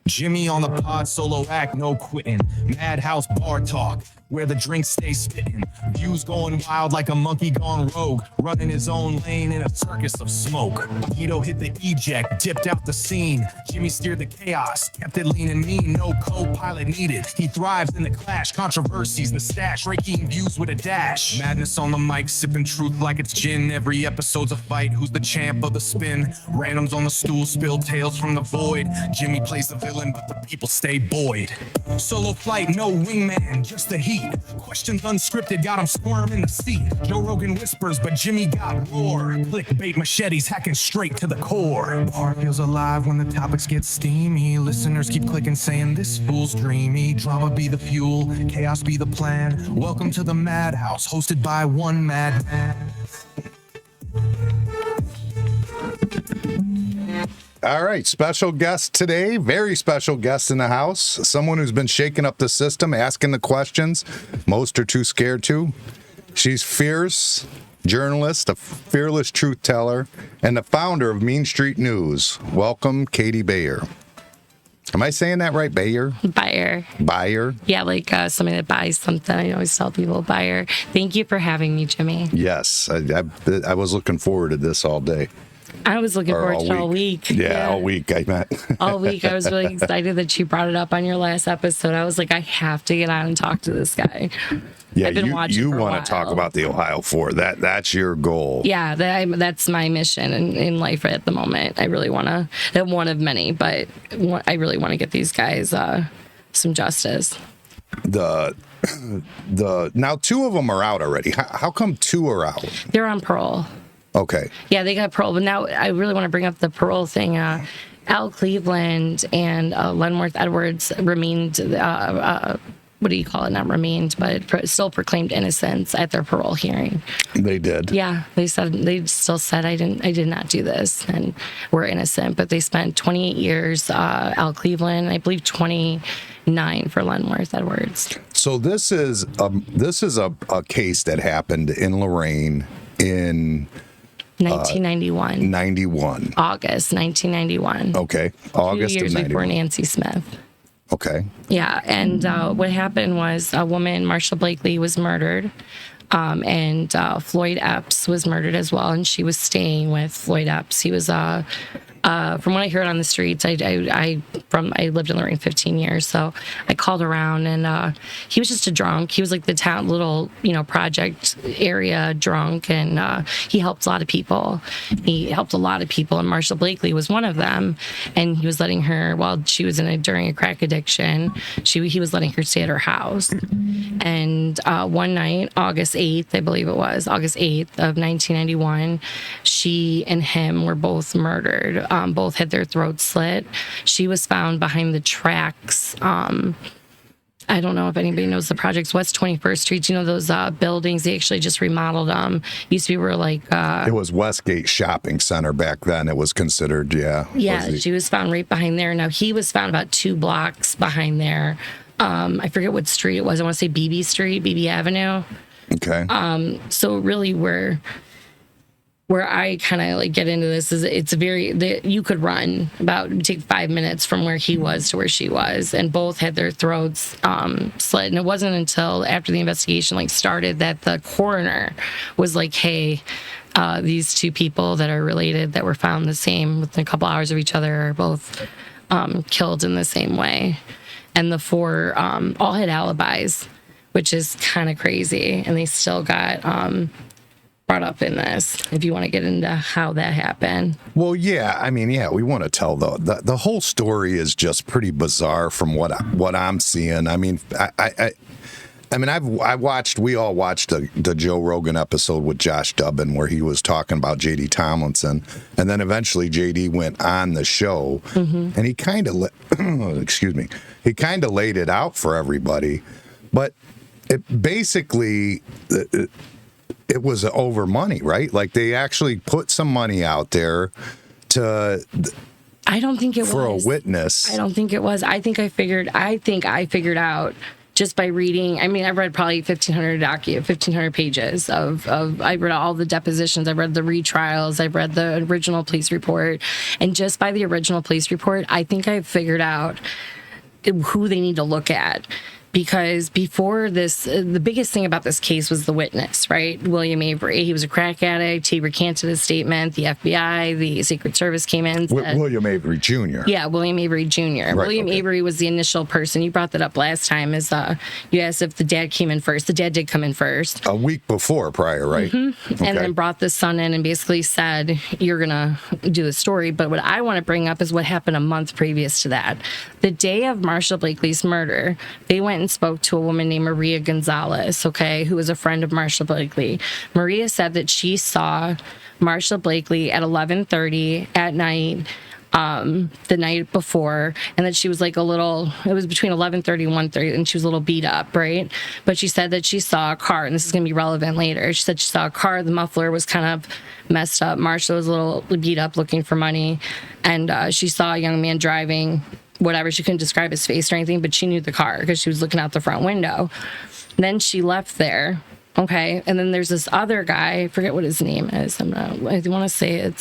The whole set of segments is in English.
Jimmy on the pod, solo act, no quitting. Madhouse bar talk, where the drinks stay spitting. Views going wild like a monkey gone rogue, running his own lane in a circus of smoke. Guido hit the eject, dipped out the scene. Jimmy steered the chaos, kept it lean and mean, no co-pilot needed. He thrives in the clash, controversies, the stash, raking views with a dash. Madness on the mic, sipping truth like it's gin. Every episode's a fight, who's the champ of the spin? Randoms on the stool, spill tales from the void. Jimmy plays the villain, but the people stay buoyed. Solo flight, no wingman, just the heat. Questions unscripted, got him squirming in the seat. Joe Rogan whispers, but Jimmy got roar. Clickbait machetes hacking straight to the core. Bar feels alive when the topics get steamy. Listeners keep clicking saying this fool's dreamy. Drama be the fuel, chaos be the plan. Welcome to the Madhouse, hosted by one madman. All right, special guest today, very special guest in the house, someone who's been shaking up the system, asking the questions most are too scared to. She's fierce journalist, a fearless truth teller, and the founder of Mean Street News. Welcome, Katty Beyer. Am I saying that right, Beyer? Beyer. Beyer? Yeah, like somebody that buys something. I always tell people Beyer. Thank you for having me, Jimmy. Yes, I was looking forward to this all day. I was looking forward to it all week. Yeah, all week, I meant. All week. I was really excited that you brought it up on your last episode. I was like, I have to get on and talk to this guy. Yeah, I've been watching you for a want to talk about the Ohio 4. That's your goal. Yeah, that's my mission in life at the moment. I really want to, one of many, but I really want to get these guys some justice. Now 2 of them are out already. How come 2 are out? They're on parole. Okay. Yeah, they got parole. But now I really want to bring up the parole thing. Al Cleveland and Lenworth Edwards remained, what do you call it? Not remained, but still proclaimed innocence at their parole hearing. They did. Yeah, they still said I did not do this, and we're innocent. But they spent 28 years, Al Cleveland, I believe 29 for Lenworth Edwards. So this is a case that happened in Lorain in 1991. 91. August 1991. Okay. August 2 years of 91. before Nancy Smith. Okay. Yeah, and what happened was a woman, Marsha Blakely, was murdered, and Floyd Epps was murdered as well, and she was staying with Floyd Epps. He was from what I heard on the streets, I lived in Lorain 15 years, so I called around, and he was just a drunk. He was like the town little, project area drunk, and he helped a lot of people. He helped a lot of people, and Marsha Blakely was one of them. And he was letting her, while she was during a crack addiction, he was letting her stay at her house. And one night, August 8th, I believe it was, August 8th of 1991, she and him were both murdered. Both had their throats slit. She was found behind the tracks. I don't know if anybody knows the projects, West 21st Street. You know those buildings? They actually just remodeled them. Used to be where it was Westgate Shopping Center back then. It was considered, yeah. Yeah, she was found right behind there. Now, he was found about 2 blocks behind there. I forget what street it was. I want to say BB Street, BB Avenue. Okay. So really where I kind of get into this is you could run take 5 minutes from where he was to where she was, and both had their throats slit. And it wasn't until after the investigation started that the coroner was like, hey, these 2 people that are related that were found the same within a couple hours of each other are both killed in the same way. And the 4 all had alibis, which is kind of crazy, and they still got brought up in this, if you want to get into how that happened. Well, yeah, I mean, yeah, we want to tell the whole story is just pretty bizarre from what I'm seeing. I mean, we all watched the Joe Rogan episode with Josh Dubbin where he was talking about J.D. Tomlinson, and then eventually J.D. went on the show, and he kind of he kind of laid it out for everybody, but it basically. It was over money, right? Like they actually put some money out there to. I don't think it for was a witness. I don't think it was. I think I figured out just by reading. I mean, I've read probably 1,500 pages of. I read all the depositions. I read the retrials. I've read the original police report, and just by the original police report, I think I've figured out who they need to look at. Because before this, the biggest thing about this case was the witness, right? William Avery. He was a crack addict. He recanted his statement. The FBI, the Secret Service came in. Said, William Avery Jr. Yeah, William Avery Jr. Right, William Avery was the initial person. You brought that up last time. You asked if the dad came in first. The dad did come in first. A week before prior, right? Mm-hmm. Okay. And then brought the son in and basically said, you're going to do the story. But what I want to bring up is what happened a month previous to that. The day of Marsha Blakely's murder, they went and spoke to a woman named Maria Gonzalez, who was a friend of Marsha Blakely. Maria said that she saw Marsha Blakely at 11:30 at night, the night before, and that she was like it was between 11:30 and 1:30, and she was a little beat up, right? But she said that she saw a car, and this is going to be relevant later. She said she saw a car, the muffler was kind of messed up. Marsha was a little beat up looking for money, and she saw a young man driving whatever. She couldn't describe his face or anything, but she knew the car because she was looking out the front window. Then she left there. Okay. And then there's this other guy. I forget what his name is. I want to say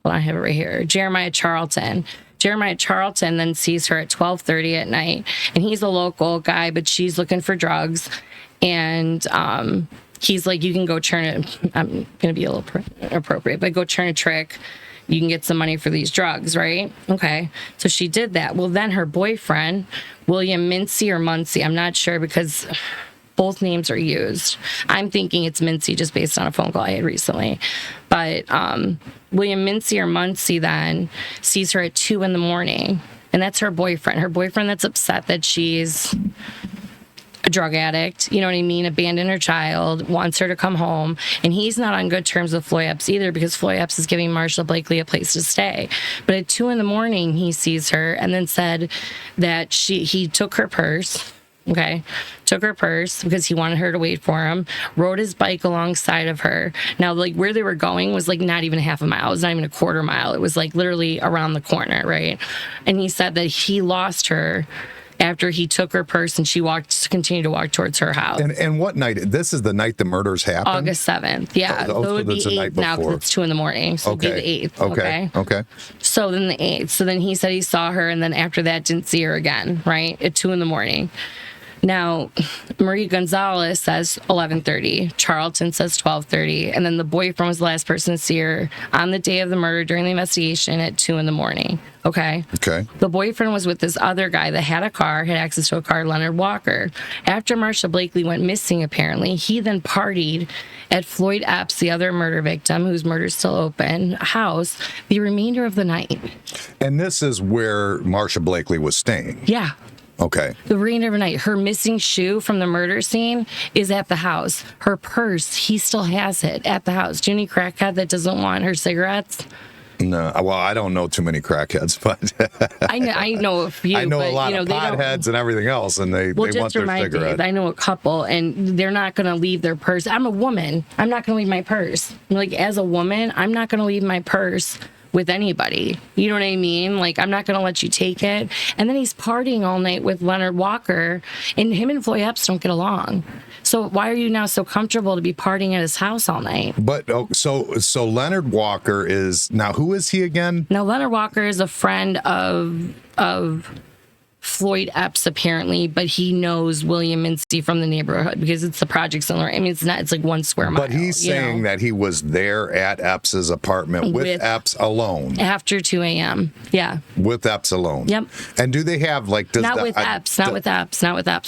I have it right here. Jeremiah Charlton. Jeremiah Charlton then sees her at 12:30 at night. And he's a local guy, but she's looking for drugs. And, he's like, you can go churn it. I'm going to be a little appropriate, but go churn a trick. You can get some money for these drugs, right? Okay. So she did that. Well, then her boyfriend, William Mincy or Muncy, I'm not sure because both names are used. I'm thinking it's Mincy just based on a phone call I had recently. But William Mincy or Muncy then sees her at 2 a.m. And that's her boyfriend. Her boyfriend that's upset that she's a drug addict, you know what I mean, abandoned her child, wants her to come home, and he's not on good terms with Floy Epps either because Floy Epps is giving Marsha Blakely a place to stay. But at 2 a.m, he sees her and then said that he took her purse, took her purse because he wanted her to wait for him, rode his bike alongside of her. Now, like, where they were going was like not even a half a mile. It was not even a quarter mile. It was like literally around the corner, right? And he said that he lost her after he took her purse and she continued to walk towards her house. And what night? This is the night the murders happened? August 7th. Yeah. So it would be 8th now because it's 2 a.m. So it'd be the 8th. Okay. So then the 8th. So then he said he saw her and then after that didn't see her again, right? At 2 a.m. Now, Marie Gonzalez says 11:30. Charlton says 12:30. And then the boyfriend was the last person to see her on the day of the murder during the investigation at 2 a.m. Okay? The boyfriend was with this other guy that had access to a car, Leonard Walker. After Marsha Blakely went missing, apparently, he then partied at Floyd Epps, the other murder victim, whose murder is still open, house, the remainder of the night. And this is where Marsha Blakely was staying? Yeah. Okay. The remainder of the night. Her missing shoe from the murder scene is at the house. Her purse, he still has it at the house. Do you know any crackhead that doesn't want her cigarettes? No. Well, I don't know too many crackheads, but I know a few. I know but, a lot of potheads and everything else, and they want their cigarettes. I know a couple, and they're not going to leave their purse. I'm a woman. I'm not going to leave my purse. Like, as a woman, I'm not going to leave my purse with anybody. You know what I mean? Like, I'm not going to let you take it. And then he's partying all night with Leonard Walker, and him and Floyd Epps don't get along. So why are you now so comfortable to be partying at his house all night? But so Leonard Walker is now, who is he again? Now, Leonard Walker is a friend of Floyd Epps, apparently, but he knows William Mincy from the neighborhood because it's the projects in Lorain. I mean, it's like 1 square mile. But he's saying that he was there at Epps's apartment with Epps alone. After 2 a.m. Yeah. With Epps alone. Yep. And do they have like... Not with Epps,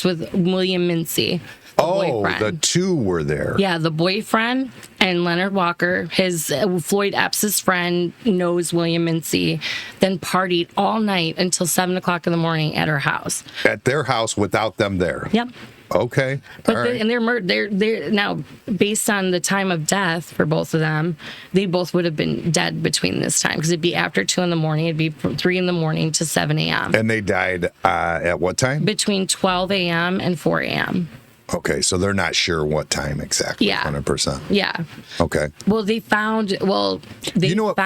with William Mincy. The two were there. Yeah, the boyfriend and Leonard Walker, his Floyd Epps' friend, knows William Mincy, then partied all night until 7 o'clock in the morning at her house. At their house without them there. Yep. Okay. But they're now, based on the time of death for both of them, they both would have been dead between this time because it'd be after 2 a.m. It'd be from 3 a.m. to 7 a.m. And they died at what time? Between 12 a.m. and 4 a.m. Okay, so they're not sure what time exactly. Yeah. 100%. Yeah. Okay. Well, they found Floyd Let's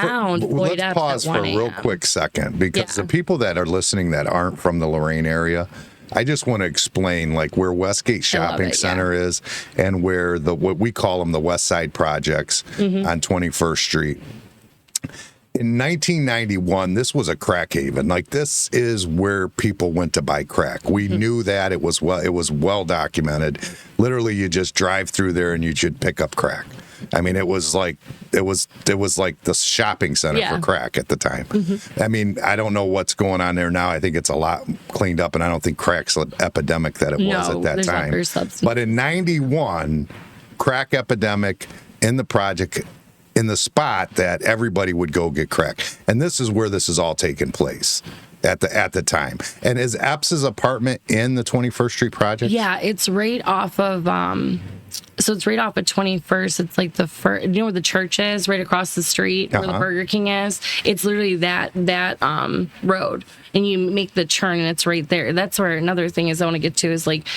Epps pause at for 1 a real quick second because the people that are listening that aren't from the Lorain area, I just want to explain like where Westgate Shopping Center is and where what we call them the West Side Projects on 21st Street. In 1991, this was a crack haven. Like, this is where people went to buy crack. We knew that. It was well documented. Literally, you just drive through there and you should pick up crack. I mean, it was like the shopping center for crack at the time. I mean, I don't know what's going on there now. I think it's a lot cleaned up, and I don't think crack's an epidemic that it was at that time. But in 91, crack epidemic in the project, in the spot that everybody would go get crack. And this is where this is all taking place at the time. And is Epps' apartment in the 21st Street project? Yeah, it's right off of so it's right off of 21st. It's like the first, you know where the church is, right across the street where the Burger King is. It's literally that road, and you make the turn, and it's right there. That's where another thing is I want to get to is like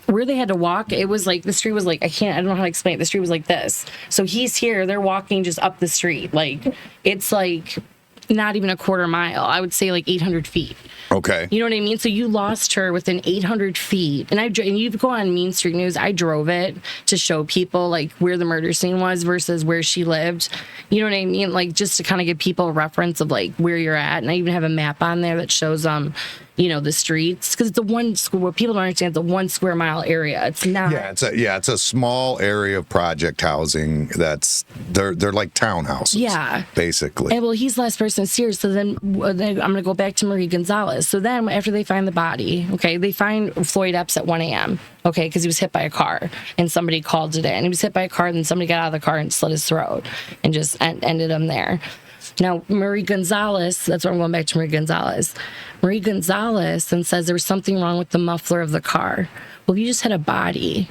where they had to walk. It was like the street was like I don't know how to explain it. The street was like this. So he's here. They're walking just up the street. Like it's like not even a quarter mile. I would say like 800 feet. Okay. You know what I mean? So you lost her within 800 feet. And you go on Mean Street News. I drove it to show people like where the murder scene was versus where she lived. You know what I mean? Like just to kind of give people a reference of like where you're at. And I even have a map on there that shows the streets, because it's what people don't understand. It's a 1 square mile area. It's not. It's a small area of project housing. They're like townhouses. Yeah, basically. And well, he's the last person here. So then I'm gonna go back to Marie Gonzalez. So then after they find the body, okay, they find Floyd Epps at 1 a.m. Okay, because he was hit by a car and somebody called it in. He was hit by a car, and then somebody got out of the car and slit his throat and just ended him there. Now, Marie Gonzalez, that's where I'm going back to Marie Gonzalez. Marie Gonzalez then says there was something wrong with the muffler of the car. Well, you just had a body.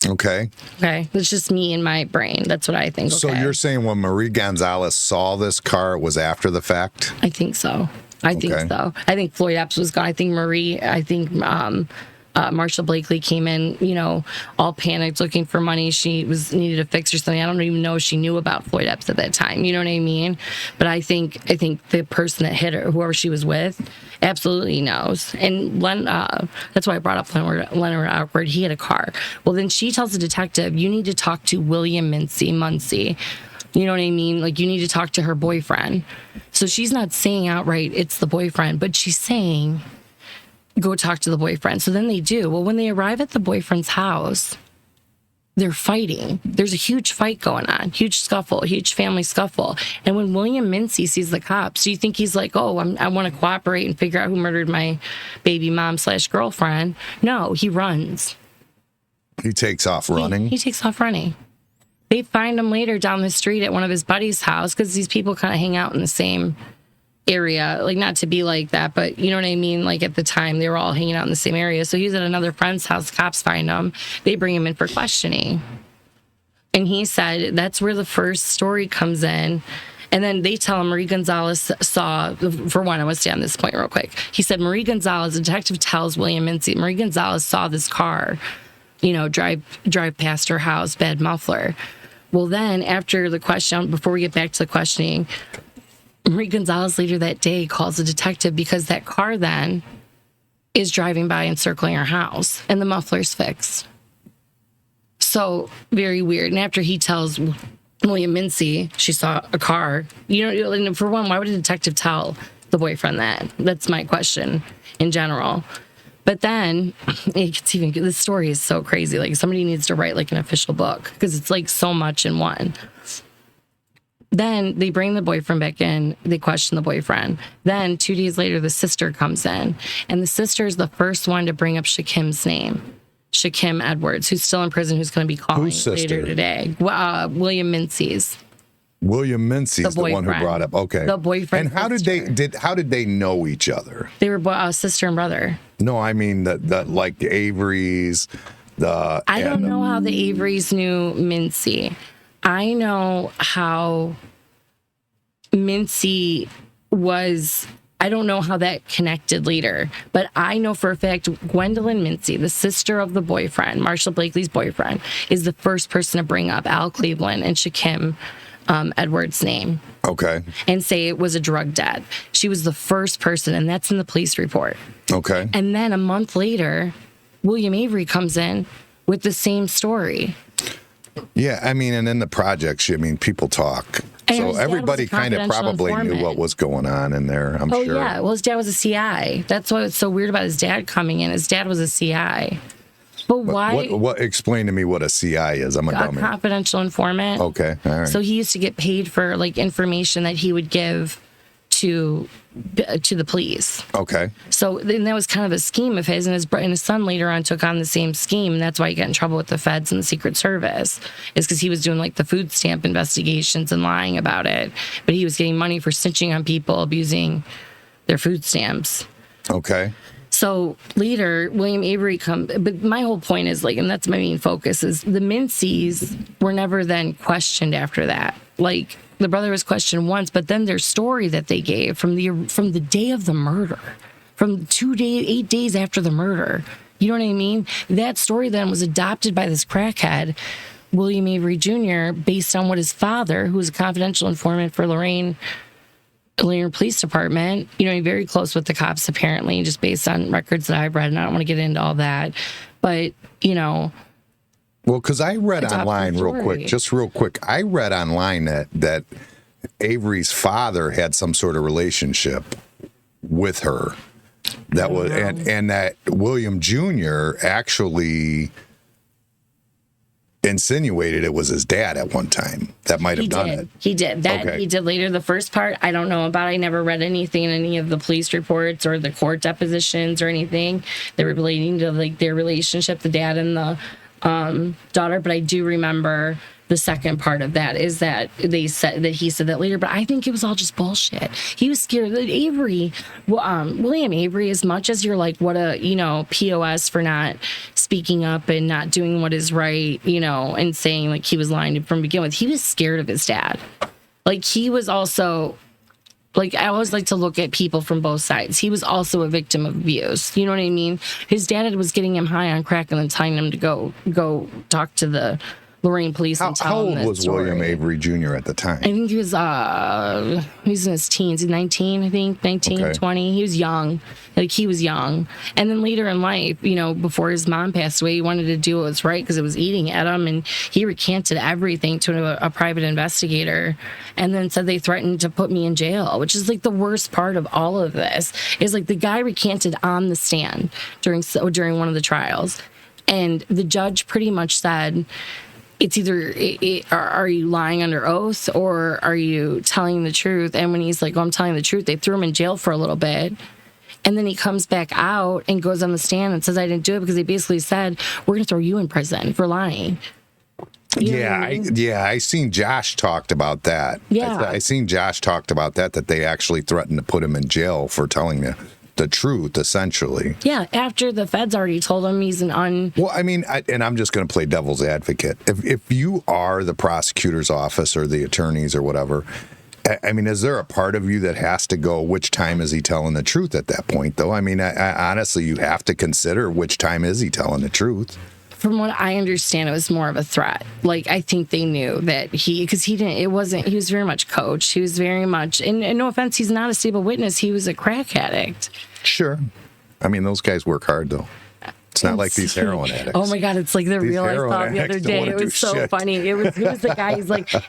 Okay. That's just me in my brain. That's what I think. So you're saying when Marie Gonzalez saw this car, it was after the fact? I think so. I think Floyd Epps was gone. I think Marsha Blakely came in, all panicked, looking for money. She needed a fix or something. I don't even know if she knew about Floyd Epps at that time. You know what I mean? But I think the person that hit her, whoever she was with, absolutely knows. And that's why I brought up Leonard Awkward. He had a car. Well, then she tells the detective, you need to talk to William Muncie. You know what I mean? Like, you need to talk to her boyfriend. So she's not saying outright it's the boyfriend, but she's saying, go talk to the boyfriend. So then they do. Well, when they arrive at the boyfriend's house, they're fighting. There's a huge fight going on, huge scuffle, huge family scuffle. And when William Muncie sees the cops, do you think he's like, oh, I want to cooperate and figure out who murdered my baby mom / girlfriend? No, he runs. He takes off running? He takes off running. They find him later down the street at one of his buddies' house, because these people kind of hang out in the same area, like not to be like that, but you know what I mean? Like at the time they were all hanging out in the same area. So he's at another friend's house. Cops find him. They bring him in for questioning. And he said that's where the first story comes in. And then they tell him Marie Gonzalez saw, for one, I want to stay on this point real quick. He said Marie Gonzalez, the detective tells William Muncie, Marie Gonzalez saw this car, drive past her house, bad muffler. Well, then after the question, before we get back to the questioning, Marie Gonzalez later that day calls the detective because that car then is driving by and circling her house, and the muffler's fixed. So very weird. And after he tells William Muncie she saw a car, for one, why would a detective tell the boyfriend that? That's my question in general. But then this story is so crazy. Like somebody needs to write like an official book, because it's like so much in one. Then they bring the boyfriend back in. They question the boyfriend. Then 2 days later, the sister comes in. And the sister is the first one to bring up Shakim's name. Shakim Edwards, who's still in prison, who's going to be calling later today. William Muncie's. William Muncie's the one who brought up. Okay. The boyfriend. And how did they know each other? They were sister and brother. No, I mean the like the Averys. I don't know how the Averys knew Muncie. I know how Muncie was I don't know how that connected later, but I know for a fact Gwendolyn Mincy, the sister of the boyfriend, Marshall Blakely's boyfriend, is the first person to bring up Al Cleveland and Shaquem Edwards' name. Okay. And say it was a drug debt. She was the first person, and that's in the police report. Okay. And then a month later, William Avery comes in with the same story. Yeah, I mean, and in the projects, I mean, people talk. And So his dad everybody was a kind of confidential probably knew informant. what was going on in there, I'm Oh, sure. yeah. Well, his dad was a CI. That's why it's so weird about his dad coming in. His dad was a CI. But why? What explain to me what a CI is? I'm a A dummy. confidential informant. Okay, all right. So he used to get paid for like information that he would give to the police. Okay. So then that was kind of a scheme of his, and his son later on took on the same scheme, and that's why he got in trouble with the feds and the Secret Service, is because he was doing like the food stamp investigations and lying about it, but he was getting money for snitching on people abusing their food stamps. Okay. So later, William Avery comes, but my whole point is like, and that's my main focus, is the Mincies were never then questioned after that. Like, the brother was questioned once, but then their story that they gave from the day of the murder, from 8 days after the murder, you know what I mean? That story then was adopted by this crackhead, William Avery Jr., based on what his father, who was a confidential informant for Lorain Police Department, you know, very close with the cops apparently, just based on records that I've read, and I don't want to get into all that, but, you know. Well, because I read Adopt online the real quick, I read online that Avery's father had some sort of relationship with her. That was and that William Jr. actually insinuated it was his dad at one time that might have done it. He did. That Okay. he did later. The first part, I don't know about. I never read anything in any of the police reports or the court depositions or anything that were relating to like their relationship, the dad and the daughter. But I do remember the second part of that is that he said that later. But I think it was all just bullshit. He was scared that Avery, William Avery, as much as you're like, what a, you know, POS for not speaking up and not doing what is right, you know, and saying like he was lying from begin with. He was scared of his dad. Like he was also, like, I always like to look at people from both sides. He was also a victim of abuse. You know what I mean? His dad was getting him high on crack and then telling him to go talk to the Lorain police and tell How them old that was story. William Avery Jr. at the time? I think he was in his teens. He's 19, I think, 19, Okay. 20. He was young. Like, he was young. And then later in life, you know, before his mom passed away, he wanted to do what was right because it was eating at him. And he recanted everything to a private investigator and then said they threatened to put me in jail, which is like the worst part of all of this, is like the guy recanted on the stand during one of the trials. And the judge pretty much said, it's either are you lying under oath or are you telling the truth? And when he's like, oh, I'm telling the truth, they threw him in jail for a little bit. And then he comes back out and goes on the stand and says, I didn't do it because they basically said, we're going to throw you in prison for lying. You know what I mean? I seen Josh talked about that. Yeah. I seen Josh talked about that they actually threatened to put him in jail for telling the truth, essentially. Yeah, after the feds already told him he's Well, I mean, and I'm just going to play devil's advocate. If you are the prosecutor's office or the attorneys or whatever, I mean, is there a part of you that has to go, which time is he telling the truth at that point, though? I mean, I honestly, you have to consider which time is he telling the truth. From what I understand, it was more of a threat. Like, I think they knew that he was very much coached. He was very much, and no offense, he's not a stable witness. He was a crack addict. Sure. I mean, those guys work hard, though. It's not like these heroin addicts. Oh my God, it's like the These real I heroin saw the other addicts don't day. wanna It do was so shit. funny. It was the guy,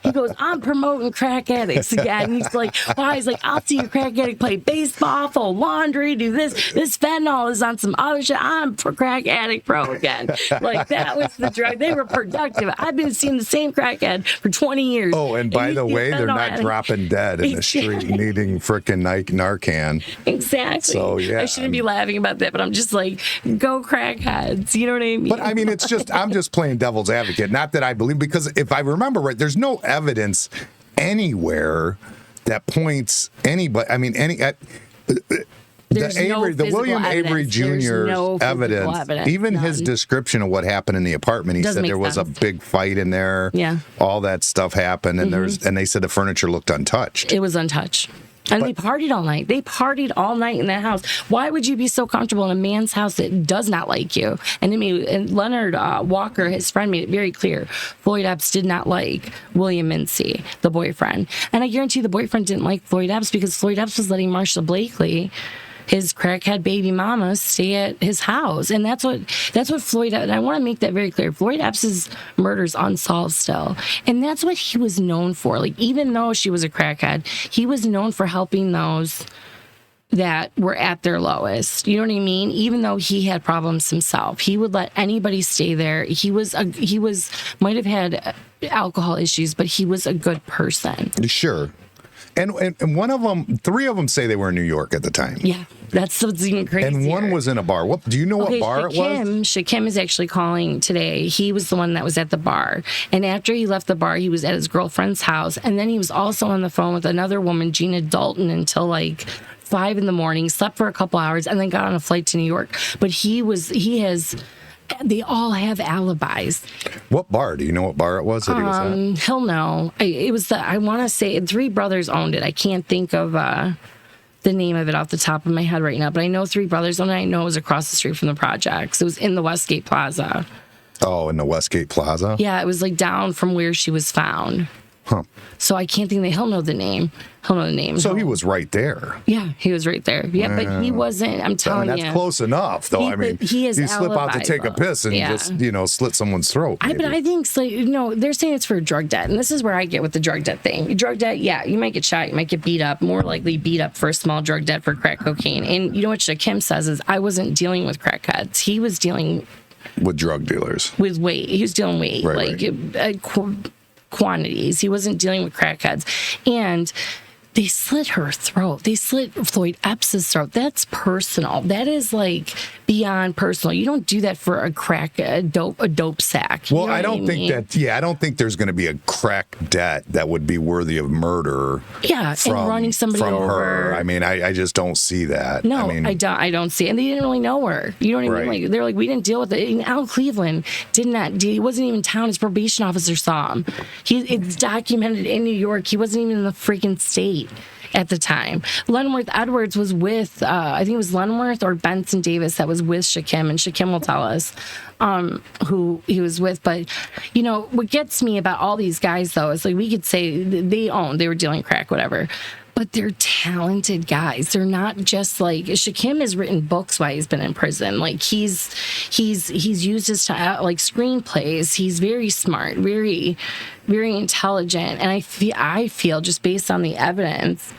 he goes, I'm promoting crack addicts again. He's like, why? He's like, I'll see a crack addict play baseball, fold laundry, do this. This fentanyl is on some other shit. I'm for crack addict pro again. Like, that was the drug. They were productive. I've been seeing the same crackhead for 20 years. Oh, and by he's the way, they're fentanyl not addict. dropping dead in the street needing frickin' Narcan. Exactly. So, yeah. I shouldn't be laughing about that, but I'm just like, go crackheads. You know what I mean? But I mean, I'm just playing devil's advocate. Not that I believe, because if I remember right, there's no evidence anywhere that points anybody. I mean, There's no the William physical Avery evidence. There's Jr.'s no physical evidence, even his None. description of what happened in the apartment, he Doesn't said make there was a sense. big fight in there. Yeah. All that stuff happened, and and they said the furniture looked untouched. It was untouched. And they partied all night. They partied all night in that house. Why would you be so comfortable in a man's house that does not like you? And Leonard Walker, his friend, made it very clear. Floyd Epps did not like William Mincy, the boyfriend. And I guarantee the boyfriend didn't like Floyd Epps because Floyd Epps was letting Marsha Blakely, his crackhead baby mama, stay at his house. And that's what Floyd, and I want to make that very clear. Floyd Epps' murder's unsolved still. And that's what he was known for. Like, even though she was a crackhead, he was known for helping those that were at their lowest. You know what I mean? Even though he had problems himself, he would let anybody stay there. He might have had alcohol issues, but he was a good person. Sure. And one of them, 3 of them say they were in New York at the time. Yeah, that's what's even crazier. And one was in a bar. What do you know? What bar it was? Shakim is actually calling today. He was the one that was at the bar. And after he left the bar, he was at his girlfriend's house. And then he was also on the phone with another woman, Gina Dalton, until like 5 a.m, slept for a couple hours, and then got on a flight to New York. But they all have alibis. What bar? Do you know what bar it was that he was at? He'll know. I want to say 3 brothers owned it. I can't think of the name of it off the top of my head right now, but I know 3 brothers owned it. I know it was across the street from the projects. It was in the Westgate Plaza. Oh, in the Westgate Plaza? Yeah, it was like down from where she was found. Huh. So I can't think he'll know the name. He'll know the name. So he was right there. Yeah, he was right there. Yeah, but he wasn't. I'm telling you. That's close enough, though. He is you slip out to take a piss and just, slit someone's throat. But I think, they're saying it's for a drug debt. And this is where I get with the drug debt thing. Drug debt, yeah, you might get shot. You might get beat up. More likely beat up for a small drug debt for crack cocaine. And you know what Shakim says is, I wasn't dealing with crackheads. He was dealing with drug dealers. With weight. He was dealing weight. Right. Quantities. He wasn't dealing with crackheads. And they slit her throat. They slit Floyd Epps' throat. That's personal. That is like beyond personal. You don't do that for a dope sack. Well, I don't think I don't think there's going to be a crack debt that would be worthy of murder. Yeah, and running somebody from over. Her. I just don't see that. No, I don't see it. And they didn't really know her. You know what I mean? Like, they're like, we didn't deal with it. And Al Cleveland did not deal. He wasn't even in town. His probation officer saw him. It's documented in New York. He wasn't even in the freaking state at the time. Lenworth Edwards was with, I think it was Lenworth or Benson Davis that was with Shakim, and Shakim will tell us who he was with. But, what gets me about all these guys, though, is like we could say they were dealing crack, whatever. But they're talented guys. They're not just like Shakim has written books while he's been in prison. Like he's used his like screenplays. He's very smart, very, very intelligent. And I feel just based on the evidence,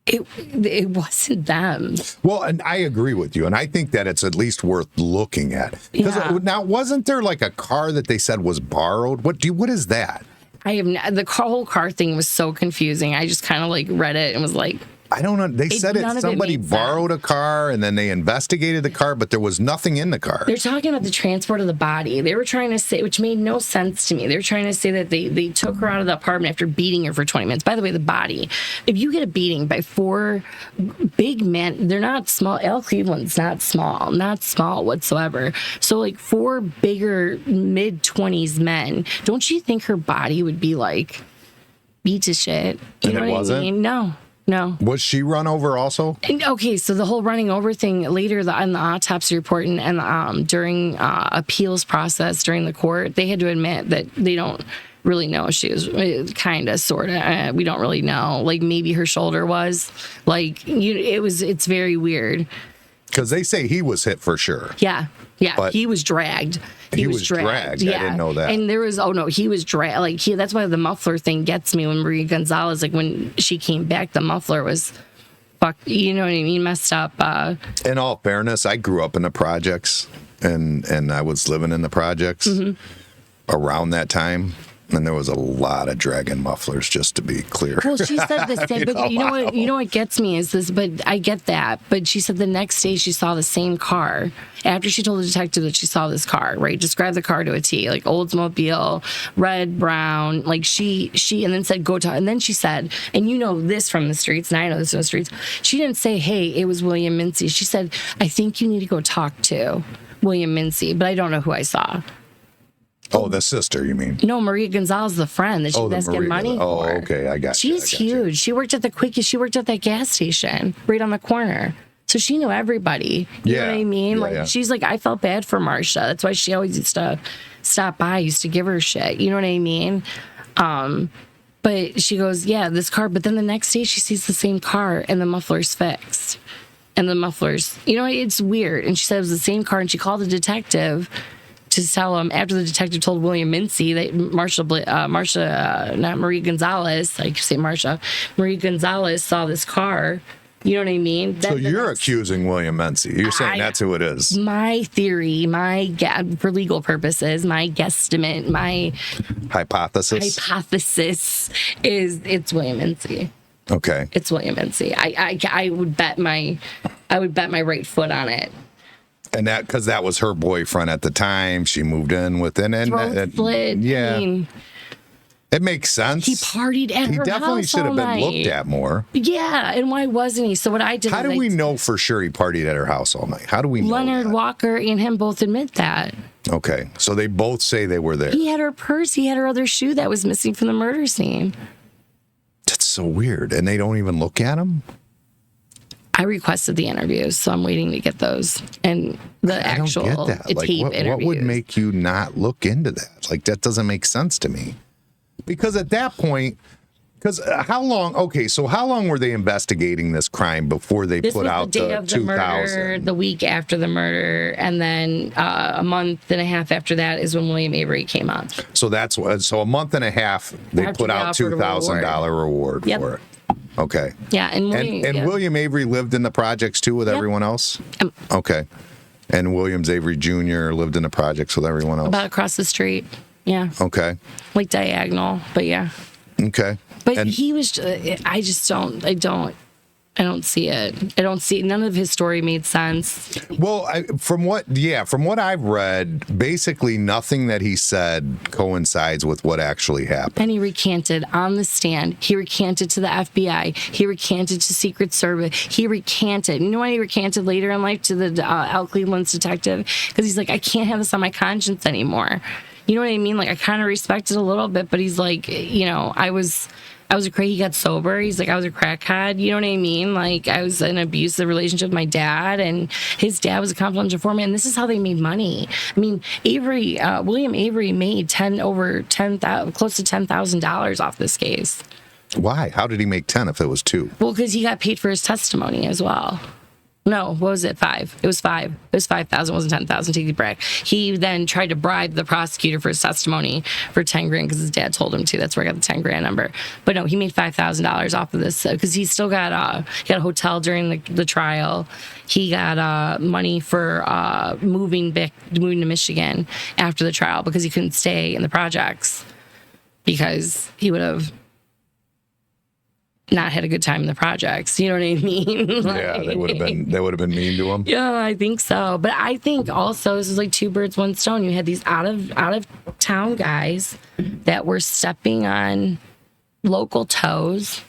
it wasn't them. Well, and I agree with you, and I think that it's at least worth looking at. Because now, wasn't there like a car that they said was borrowed? What is that? The whole car thing was so confusing. I just kind of like read it and was like, I don't know. They said somebody borrowed a car and then they investigated the car, but there was nothing in the car. They're talking about the transport of the body. They were trying to say, which made no sense to me. They were trying to say that they took her out of the apartment after beating her for 20 minutes. By the way, the body, if you get a beating by 4 big men, they're not small. Al Cleveland's not small whatsoever. So like 4 bigger mid-20s men, don't you think her body would be like beat to shit? You know what I mean? No. Was she run over also? Okay, so the whole running over thing later on the autopsy report and during appeals process during the court, they had to admit that they don't really know. She was kind of, sort of. We don't really know. Like maybe her shoulder was. Like it's very weird. Because they say he was hit for sure. Yeah. But he was dragged. He was dragged. Yeah. I didn't know that. And there was, he was dragged. Like that's why the muffler thing gets me when Maria Gonzalez, like when she came back, the muffler was you know what I mean, messed up. In all fairness, I grew up in the projects and I was living in the projects around that time. And there was a lot of dragon mufflers, just to be clear. Well, she said the same, but you know what gets me is this, but I get that. But she said the next day she saw the same car. After she told the detective that she saw this car, right? Described the car to a T, like Oldsmobile, red, brown, like she, and then said, go talk. And then she said, and you know this from the streets, and I know this from the streets. She didn't say, hey, it was William Mincy. She said, I think you need to go talk to William Mincy, but I don't know who I saw. Oh, the sister, you mean? No, Maria Gonzalez, the friend that she was asking money for. Oh, okay, I got you. She's huge. She worked at the Quickie. She worked at that gas station right on the corner. So she knew everybody. You know what I mean? She's like, I felt bad for Marcia. That's why she always used to stop by, used to give her shit. You know what I mean? But she goes, yeah, this car. But then the next day she sees the same car and the muffler's fixed. And the muffler's, it's weird. And she said it was the same car. And she called the detective to tell him, after the detective told William Mincy that not Maria Gonzalez, I say Marcia, Maria Gonzalez saw this car. You know what I mean? So you're accusing William Mincy. You're saying that's who it is. My theory, for legal purposes, my guesstimate, my hypothesis is it's William Mincy. Okay. It's William Mincy. I would bet my right foot on it. And that because that was her boyfriend at the time. She moved in with it. And split. Yeah. I mean, it makes sense. He partied at her house. He definitely should have been looked at more. Yeah, and why wasn't he? So what I did. How do we know for sure he partied at her house all night? How do we know Leonard that? Walker and him both admit that. Okay, so they both say they were there. He had her purse. He had her other shoe that was missing from the murder scene. That's so weird. And they don't even look at him? I requested the interviews, so I'm waiting to get those. And the actual I don't get that. tape interviews. What would make you not look into that? Like, that doesn't make sense to me. Because at that point, how long were they investigating this crime before they put out the day of the 2000? murder, the week after the murder, and then a month and a half after that is when William Avery came up. So a month and a half they put out $2,000 reward for it. Okay. Yeah, and William Avery lived in the projects too with everyone else? Okay. And Williams Avery Jr. lived in the projects with everyone else? About across the street. Yeah. Okay. Like diagonal, but yeah. Okay. But he was, I don't see it. I don't see, none of his story made sense. Well, from what I've read, basically nothing that he said coincides with what actually happened. And he recanted on the stand. He recanted to the FBI. He recanted to Secret Service. He recanted. You know why he recanted later in life to the Al Cleveland's detective? Because he's like, I can't have this on my conscience anymore. You know what I mean? Like, I kind of respect it a little bit, but he's like, I was a crack. He got sober. He's like, I was a crackhead. You know what I mean? Like, I was in an abusive relationship with my dad, and his dad was a confidential informant. And this is how they made money. I mean, William Avery made close to $10,000 off this case. Why? How did he make 10 if it was 2? Well, because he got paid for his testimony as well. No, what was it? 5. It was 5. It was 5,000. It wasn't 10,000. Take the break. He then tried to bribe the prosecutor for his testimony for 10 grand because his dad told him to. That's where I got the 10 grand number. But no, he made $5,000 off of this because he still got a hotel during the trial. He got money for moving to Michigan after the trial because he couldn't stay in the projects because he would have not had a good time in the projects. You know what I mean? Yeah, they would have been mean to him. Yeah, I think so. But I think also this is like 2 birds, 1 stone. You had these out of town guys that were stepping on local toes.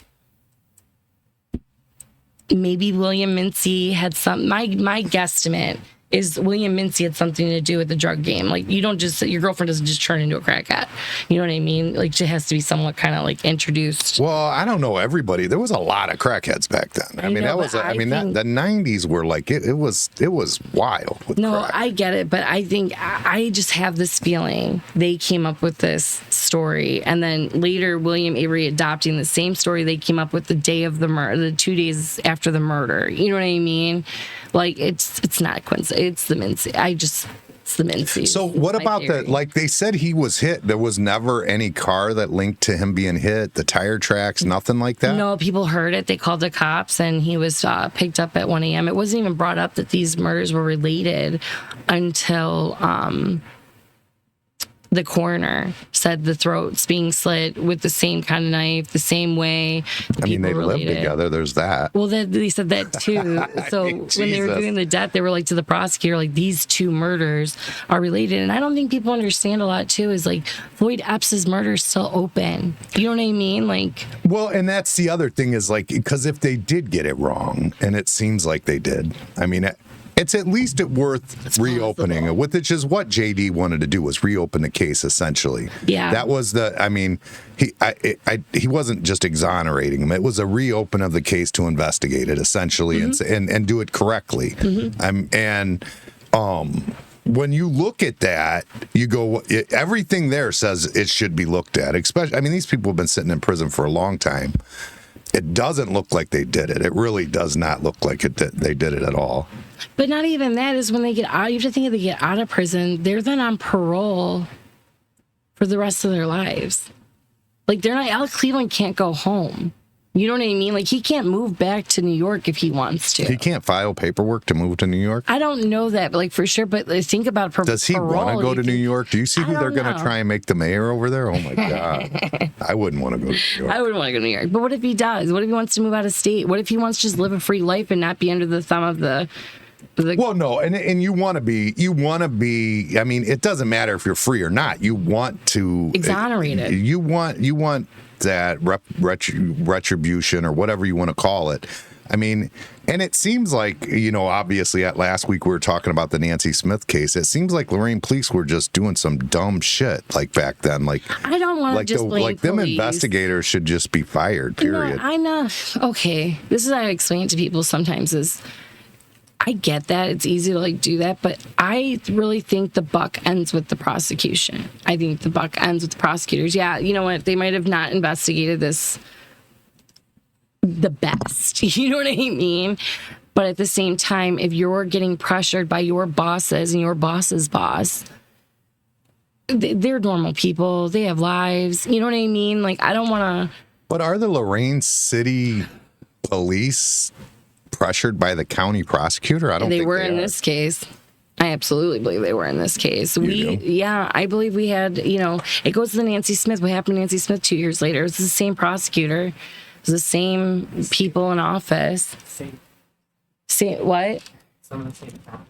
Maybe William Mincy had some. My guesstimate is William Mincy had something to do with the drug game. Like, you don't just, your girlfriend doesn't just turn into a crackhead. You know what I mean? Like, she has to be somewhat kind of like introduced. Well, I don't know everybody. There was a lot of crackheads back then. The 90s were like, it was wild with crack. I get it, but I think I just have this feeling they came up with this story, and then later William Avery adopting the same story they came up with the day of the murder, the 2 days after the murder. You know what I mean? Like, it's not a coincidence. It's the Mincy. It's the Mincy. So what about they said he was hit. There was never any car that linked to him being hit, the tire tracks, nothing like that? No, people heard it. They called the cops, and he was picked up at 1 a.m. It wasn't even brought up that these murders were related until the coroner said the throats being slit with the same kind of knife, the same way. They lived together. There's that. Well, they said that too. So when they were doing the death, they were like to the prosecutor, like, these 2 murders are related. And I don't think people understand a lot too is like Floyd Epps' murder is still open. You know what I mean? Like, well, and that's the other thing is like, because if they did get it wrong, and it seems like they did, it's at least worth reopening it, which is what JD wanted to do, was reopen the case essentially. Yeah. That was he wasn't just exonerating him. It was a reopen of the case to investigate it essentially and do it correctly. When you look at that, you go, everything there says it should be looked at. Especially, I mean, these people have been sitting in prison for a long time. It doesn't look like they did it. It really does not look like they did it at all. But not even that is when they get out. You have to think if they get out of prison, they're then on parole for the rest of their lives. Like, they're not, Alex Cleveland can't go home. You know what I mean? Like, he can't move back to New York if he wants to. He can't file paperwork to move to New York? I don't know that, but like, for sure. But think about parole. Does he want to go to New York? Do you see who they're going to try and make the mayor over there? Oh, my God. I wouldn't want to go to New York. I wouldn't want to go to New York. But what if he does? What if he wants to move out of state? What if he wants to just live a free life and not be under the thumb of the well, no, and you want to be, I mean, it doesn't matter if you're free or not. You want to exonerate it. You want that retribution or whatever you want to call it. I mean, and it seems like, obviously at last week we were talking about the Nancy Smith case. It seems like Lorain police were just doing some dumb shit like back then. Like, I don't want to just blame them police. Investigators should just be fired, period. No, I know. Okay. This is how I explain it to people sometimes is I get that. It's easy to like do that, but I really think the buck ends with the prosecution. I think the buck ends with the prosecutors. Yeah, you know what? They might have not investigated this the best. You know what I mean? But at the same time, if you're getting pressured by your bosses and your boss's boss, they're normal people. They have lives. You know what I mean? Like, I don't want to. But are the Lorain City police pressured by the county prosecutor? I don't think they were in this case. I absolutely believe they were in this case. Yeah, I believe we had, it goes to the Nancy Smith. What happened to Nancy Smith 2 years later? It was the same prosecutor. It was the same people in office. Same what? Some of the same cops.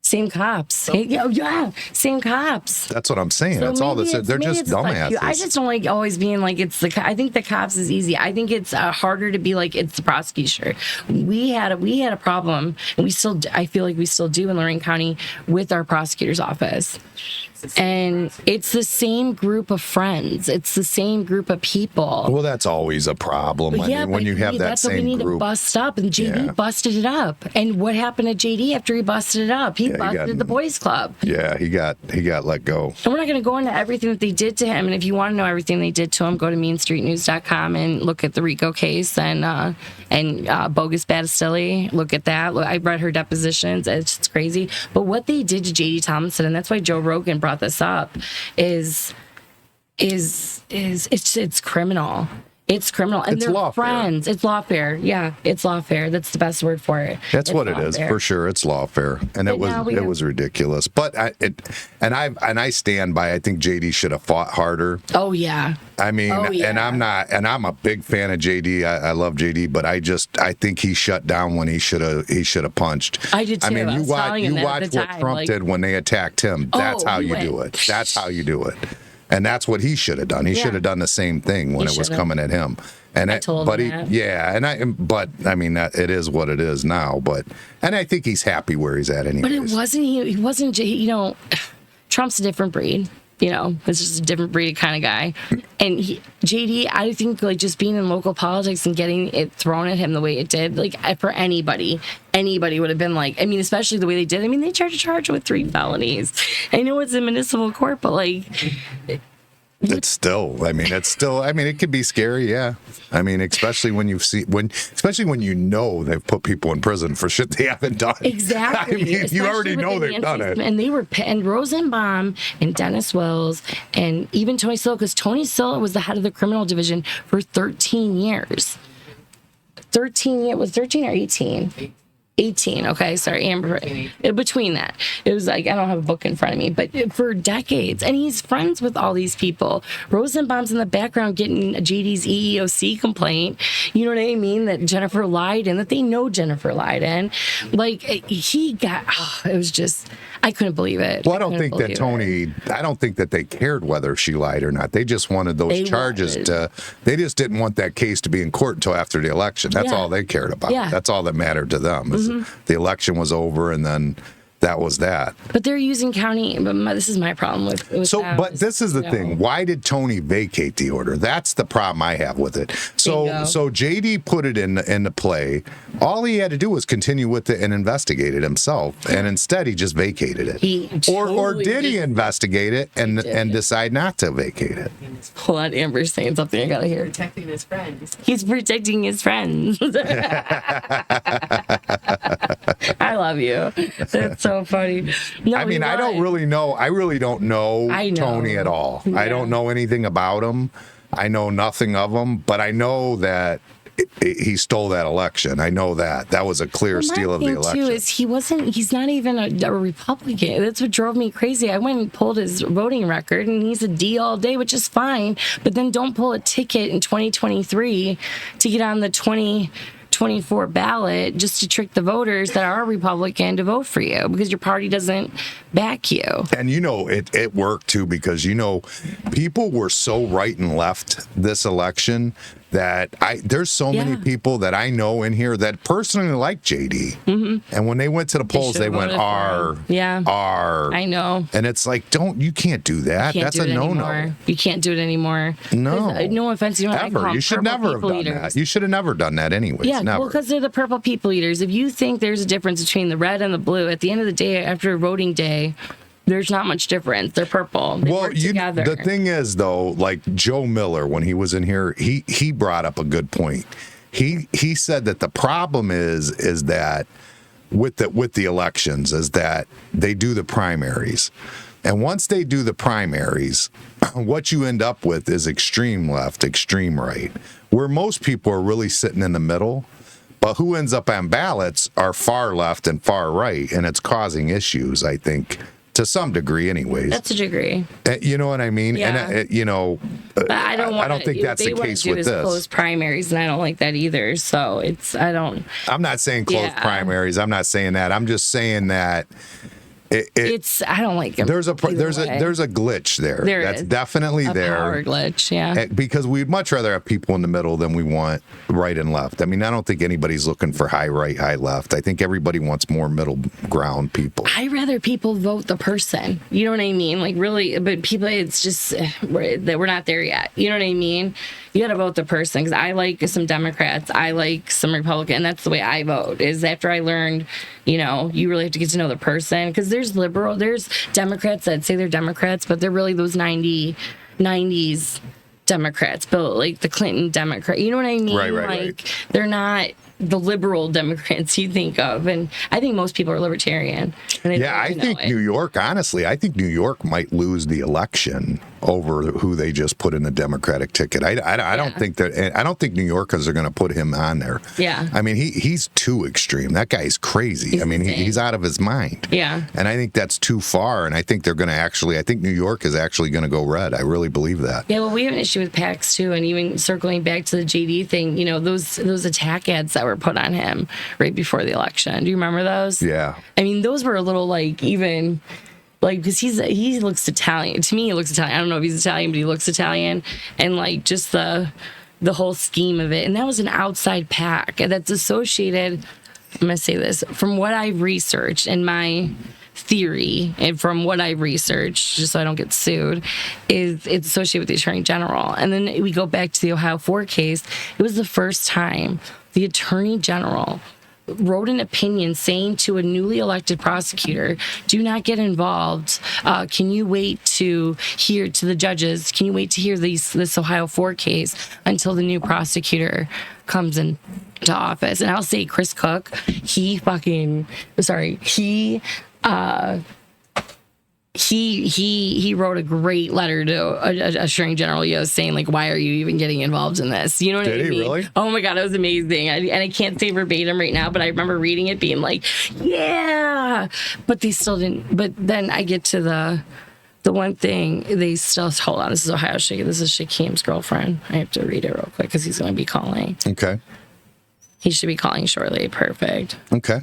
Same cops. Yeah, same cops. That's what I'm saying. So that's all this. They're just dumbasses. I just don't like always being like it's the. I think the cops is easy. I think it's harder to be like it's the prosecutor. We had a problem, and we still. I feel like we still do in Lorain County with our prosecutor's office. And it's the same group of friends. It's the same group of people. Well, that's always a problem. I mean, when you have that same group. That's what we need to bust up. And JD busted it up. And what happened to JD after he busted it up? He busted the boys club. Yeah, he got let go. And we're not going to go into everything that they did to him. And if you want to know everything they did to him, go to meanstreetnews.com and look at the RICO case and Bogus Battistelli. Look at that. I read her depositions. It's just crazy. But what they did to JD Tomlinson, and that's why Joe Rogan brought this up, is it's criminal. It's criminal. And they're friends. It's lawfare. Yeah, it's lawfare. That's the best word for it. That's what it is, for sure. It's lawfare. And it was ridiculous. But I stand by, I think JD should have fought harder. Oh yeah. I mean, and I'm a big fan of JD. I love JD, but I think he shut down when he should have punched. I did too. I mean, you watch what Trump did when they attacked him. That's how you do it. That's how you do it. And that's what he should have done. He should have done the same thing when it was coming at him. And it is what it is now. And I think he's happy where he's at anyway. But it wasn't. He wasn't. Trump's a different breed. It's just a different breed kind of guy. And JD, I think like just being in local politics and getting it thrown at him the way it did, like for anybody would have been like, I mean, especially the way they did. I mean, they charged him with 3 felonies. I know it's in municipal court, but like. It could be scary, yeah. I mean, especially when you know they've put people in prison for shit they haven't done. Exactly. I mean, you already know they've done it. And they were, and Rosenbaum and Dennis Wills and even Tony Silla, because Tony Silla was the head of the criminal division for 13 years. 13 years, was 13 or 18? 18, okay, sorry, Amber. Between that, it was like, I don't have a book in front of me, but for decades. And he's friends with all these people. Rosenbaum's in the background getting JD's EEOC complaint. You know what I mean? That Jennifer lied in, that they know Jennifer lied in. Like, it was just, I couldn't believe it. Well, I don't think that they cared whether she lied or not. They just wanted those charges they just didn't want that case to be in court until after the election. That's all they cared about. Yeah. That's all that mattered to them. the election was over, and then that was that. But they're using county. But this is my problem with So, them but this is the thing. Why did Tony vacate the order? That's the problem I have with it. Bingo. So JD put it into play. All he had to do was continue with it and investigate it himself, and instead he just vacated it. Or did he investigate it and decide not to vacate it? Hold on, Amber's saying something I gotta hear. Protecting his friends. He's protecting his friends. I love you. That's so funny. No, I mean, I don't really know. I really don't know Tony at all. Yeah. I don't know anything about him. I know nothing of him, but I know that he stole that election. I know that. That was a clear steal of the election. Too is he's not even a Republican. That's what drove me crazy. I went and pulled his voting record, and he's a D all day, which is fine. But then don't pull a ticket in 2023 to get on the 2024 ballot just to trick the voters that are Republican to vote for you because your party doesn't back you. And it worked too, because people were so right and left this election that there's so many people that I know in here that personally like JD. Mm-hmm. And when they went to the polls, they went R. Yeah. R. I know. And it's like, you can't do that. That's a no-no. You can't do it anymore. No. No offense. You know what I call You should never have done that. You should have never done that anyways. Yeah, never. well, because they're the purple people eaters. If you think there's a difference between the red and the blue, at the end of the day, after voting day, there's not much difference. They're purple. They work together. The thing is, though, like Joe Miller, when he was in here, he brought up a good point. He said that the problem is that with the elections is that they do the primaries. And once they do the primaries, what you end up with is extreme left, extreme right, where most people are really sitting in the middle. But who ends up on ballots are far left and far right, and it's causing issues, I think, to some degree anyways. That's a degree. You know what I mean? Yeah. And, but I don't think that's the case with this. Close primaries, and I don't like that either. So I'm not saying close primaries. I'm not saying that. I'm just saying that I don't like it. There's a glitch there. That's definitely there. Power glitch, yeah. Because we'd much rather have people in the middle than we want right and left. I mean, I don't think anybody's looking for high right, high left. I think everybody wants more middle ground people. I'd rather people vote the person. You know what I mean? Like really, but people, it's just we're not there yet. You know what I mean? You got to vote the person, because I like some Democrats, I like some Republicans, and that's the way I vote. Is after I learned, you really have to get to know the person, because there's Democrats that say they're Democrats, but they're really those 90s Democrats, but like the Clinton Democrat. You know what I mean? Right. They're not the liberal Democrats you think of, and I think most people are libertarian. I think New York, honestly, I think New York might lose the election over who they just put in the Democratic ticket. I don't think that. I don't think New Yorkers are going to put him on there. Yeah. I mean, he's too extreme. That guy's crazy. He's out of his mind. Yeah. And I think that's too far. And I think they're going to I think New York is actually going to go red. I really believe that. Yeah. Well, we have an issue with PACs too, and even circling back to the JD thing. Those attack ads that were put on him right before the election. Do you remember those? Yeah. I mean, those were a little because he looks Italian. To me, he looks Italian. I don't know if he's Italian, but he looks Italian. And just the whole scheme of it. And that was an outside PAC that's associated. I'm going to say this from what I've researched and my theory, and from what I've researched, just so I don't get sued, is it's associated with the Attorney General. And then we go back to the Ohio 4 case. It was the first time the Attorney General wrote an opinion saying to a newly elected prosecutor, do not get involved. Can you wait to hear to the judges? Can you wait to hear this Ohio 4 case until the new prosecutor comes into office? And I'll say Chris Cook, he wrote a great letter to Attorney General Yost saying, why are you even getting involved in this? You know what I mean? Did he really? Oh my God, it was amazing. And I can't say verbatim right now, but I remember reading it being like, yeah, but they still didn't. But then I get to the one thing, they still, hold on, this is Ohio Shakim. This is Shakim's girlfriend. I have to read it real quick because he's going to be calling. Okay. He should be calling shortly. Perfect. Okay.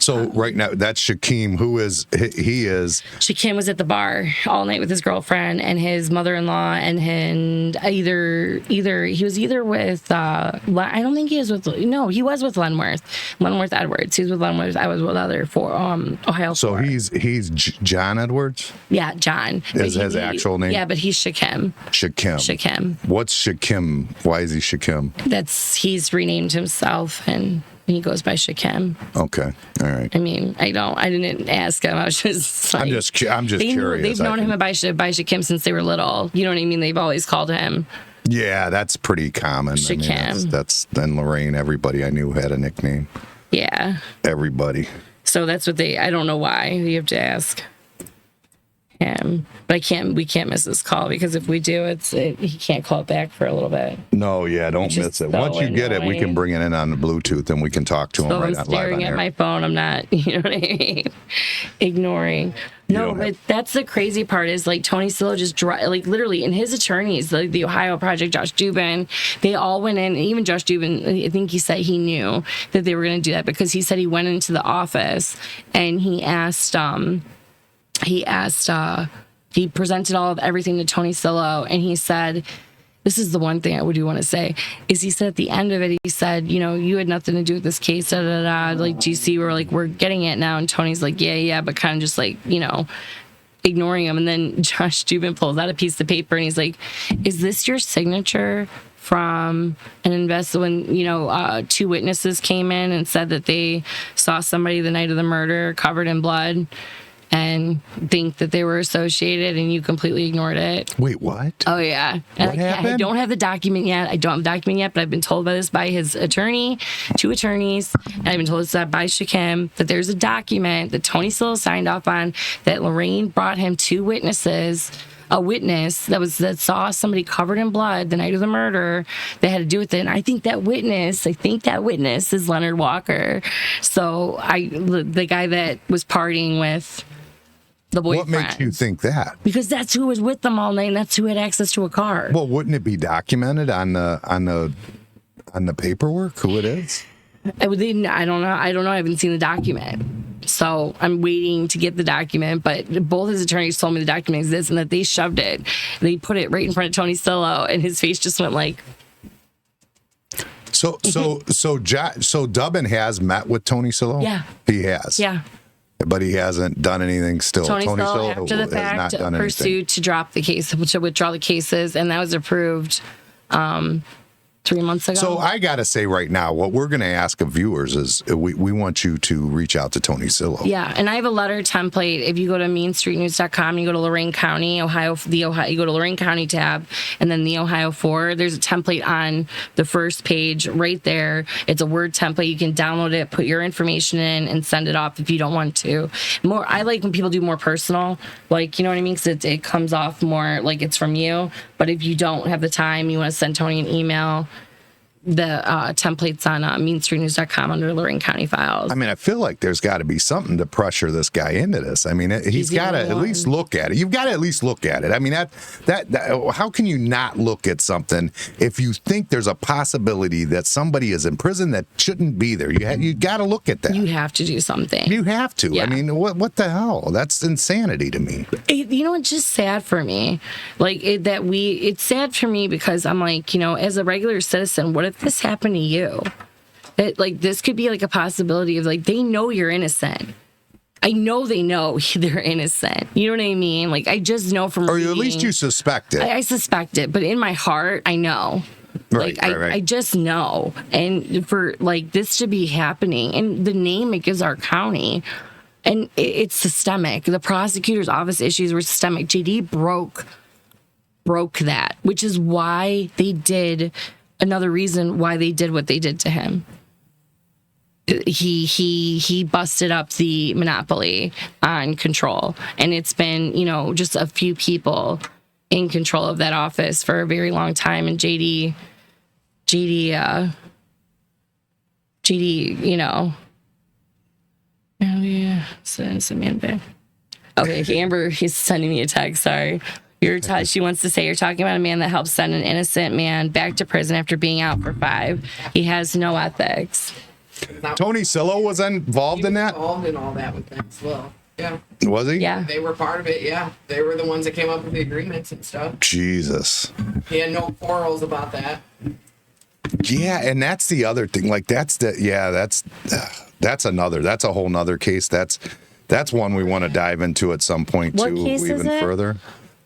So right now, that's Shaquem. Who is he? Is Shaquem was at the bar all night with his girlfriend and his mother-in-law, and either he was either with I don't think he was with he was with Lenworth Edwards. He was with Lenworth. I was with other for Ohio. So he's John Edwards. Yeah, John Is his actual name? Yeah, but he's Shaquem. Shaquem. What's Shaquem? Why is he Shaquem? He's renamed himself and he goes by Shaquem. Okay, all right. I mean, I didn't ask him. I was just like, I'm just curious. They've known him by Shaquem since they were little. You know what I mean? They've always called him. Yeah, that's pretty common. Shaquem. I mean, that's in Lorain. Everybody I knew had a nickname. Yeah. Everybody. So that's what I don't know why. You have to ask him. But we can't miss this call because if we do, he can't call it back for a little bit. No, yeah, don't miss it. So Once you get it, we can bring it in on the Bluetooth and we can talk to him So right I'm live staring on at air. my phone. I'm not, you know what I mean? Ignoring. No, but that's the crazy part is like Tony Sillo just literally, and his attorneys, like the Ohio Project, Josh Dubin, they all went in. And even Josh Dubin, I think he said he knew that they were going to do that because he said he went into the office and he presented all of everything to Tony Sillo, and he said, this is the one thing I do want to say, is he said at the end of it, he said, you had nothing to do with this case, da, da, da. Like, GC, we're getting it now. And Tony's like, yeah, but kind of just like, ignoring him. And then Josh Dubin pulls out a piece of paper and he's like, is this your signature from an investor when, two witnesses came in and said that they saw somebody the night of the murder covered in blood and think that they were associated and you completely ignored it? Wait, what? Oh, yeah. What happened? I don't have the document yet. But I've been told by his attorney, two attorneys, and I've been told this by Shaquem, that there's a document that Tony Sillo signed off on that Lorain brought him two witnesses, a witness that saw somebody covered in blood the night of the murder that had to do with it. And I think that witness is Leonard Walker. So the guy that was partying with the boyfriend. What makes you think that? Because that's who was with them all night, and that's who had access to a car. Well, wouldn't it be documented on the paperwork who it is? I don't know. I haven't seen the document. So I'm waiting to get the document, but both his attorneys told me the document exists and that they shoved it. They put it right in front of Tony Sillo, and his face just went like. So Dubin has met with Tony Sillo? Yeah. He has. Yeah. But he hasn't done anything still. Tony Sillo, after the fact, pursued to drop the case, to withdraw the cases, and that was approved 3 months ago. So I got to say right now, what we're going to ask of viewers is we want you to reach out to Tony Sillo. Yeah, and I have a letter template. If you go to mainstreetnews.com, you go to Lorain County, Ohio, you go to Lorain County tab, and then the Ohio 4, there's a template on the first page right there. It's a Word template. You can download it, put your information in, and send it off if you don't want to. I like when people do more personal, like, you know what I mean? Because it comes off more like it's from you. But if you don't have the time, you want to send Tony an email, the templates on mainstreetnews.com under Lorain County files. I mean, I feel like there's got to be something to pressure this guy into this. I mean, he's got to at least look at it. You've got to at least look at it. I mean, that how can you not look at something if you think there's a possibility that somebody is in prison that shouldn't be there? You got to look at that. You have to do something. You have to. Yeah. I mean, what the hell? That's insanity to me. It's just sad for me. It's sad for me because I'm like, as a regular citizen, what if this happened to you? This could be like a possibility of they know you're innocent. I know they know they're innocent. You know what I mean? I just know from or reading, at least you suspect it. I suspect it, but in my heart, I know. Right. I just know. And for this to be happening, and the name it gives our county, and it's systemic. The prosecutor's office issues were systemic. JD broke that, which is why they did. Another reason why they did what they did to him. He busted up the monopoly on control, and it's been just a few people in control of that office for a very long time. And JD, oh yeah, it's a man back. Okay, Amber, he's sending me a text. Sorry. She wants to say you're talking about a man that helped send an innocent man back to prison after being out for 5. He has no ethics. Tony Sillo was involved in that? Involved in all that with them as well. Yeah. Was he? Yeah. They were part of it, yeah. They were the ones that came up with the agreements and stuff. Jesus. He had no quarrels about that. Yeah, and that's the other thing. Like that's a whole nother case. That's one we want to dive into at some point What too, case is even it? further.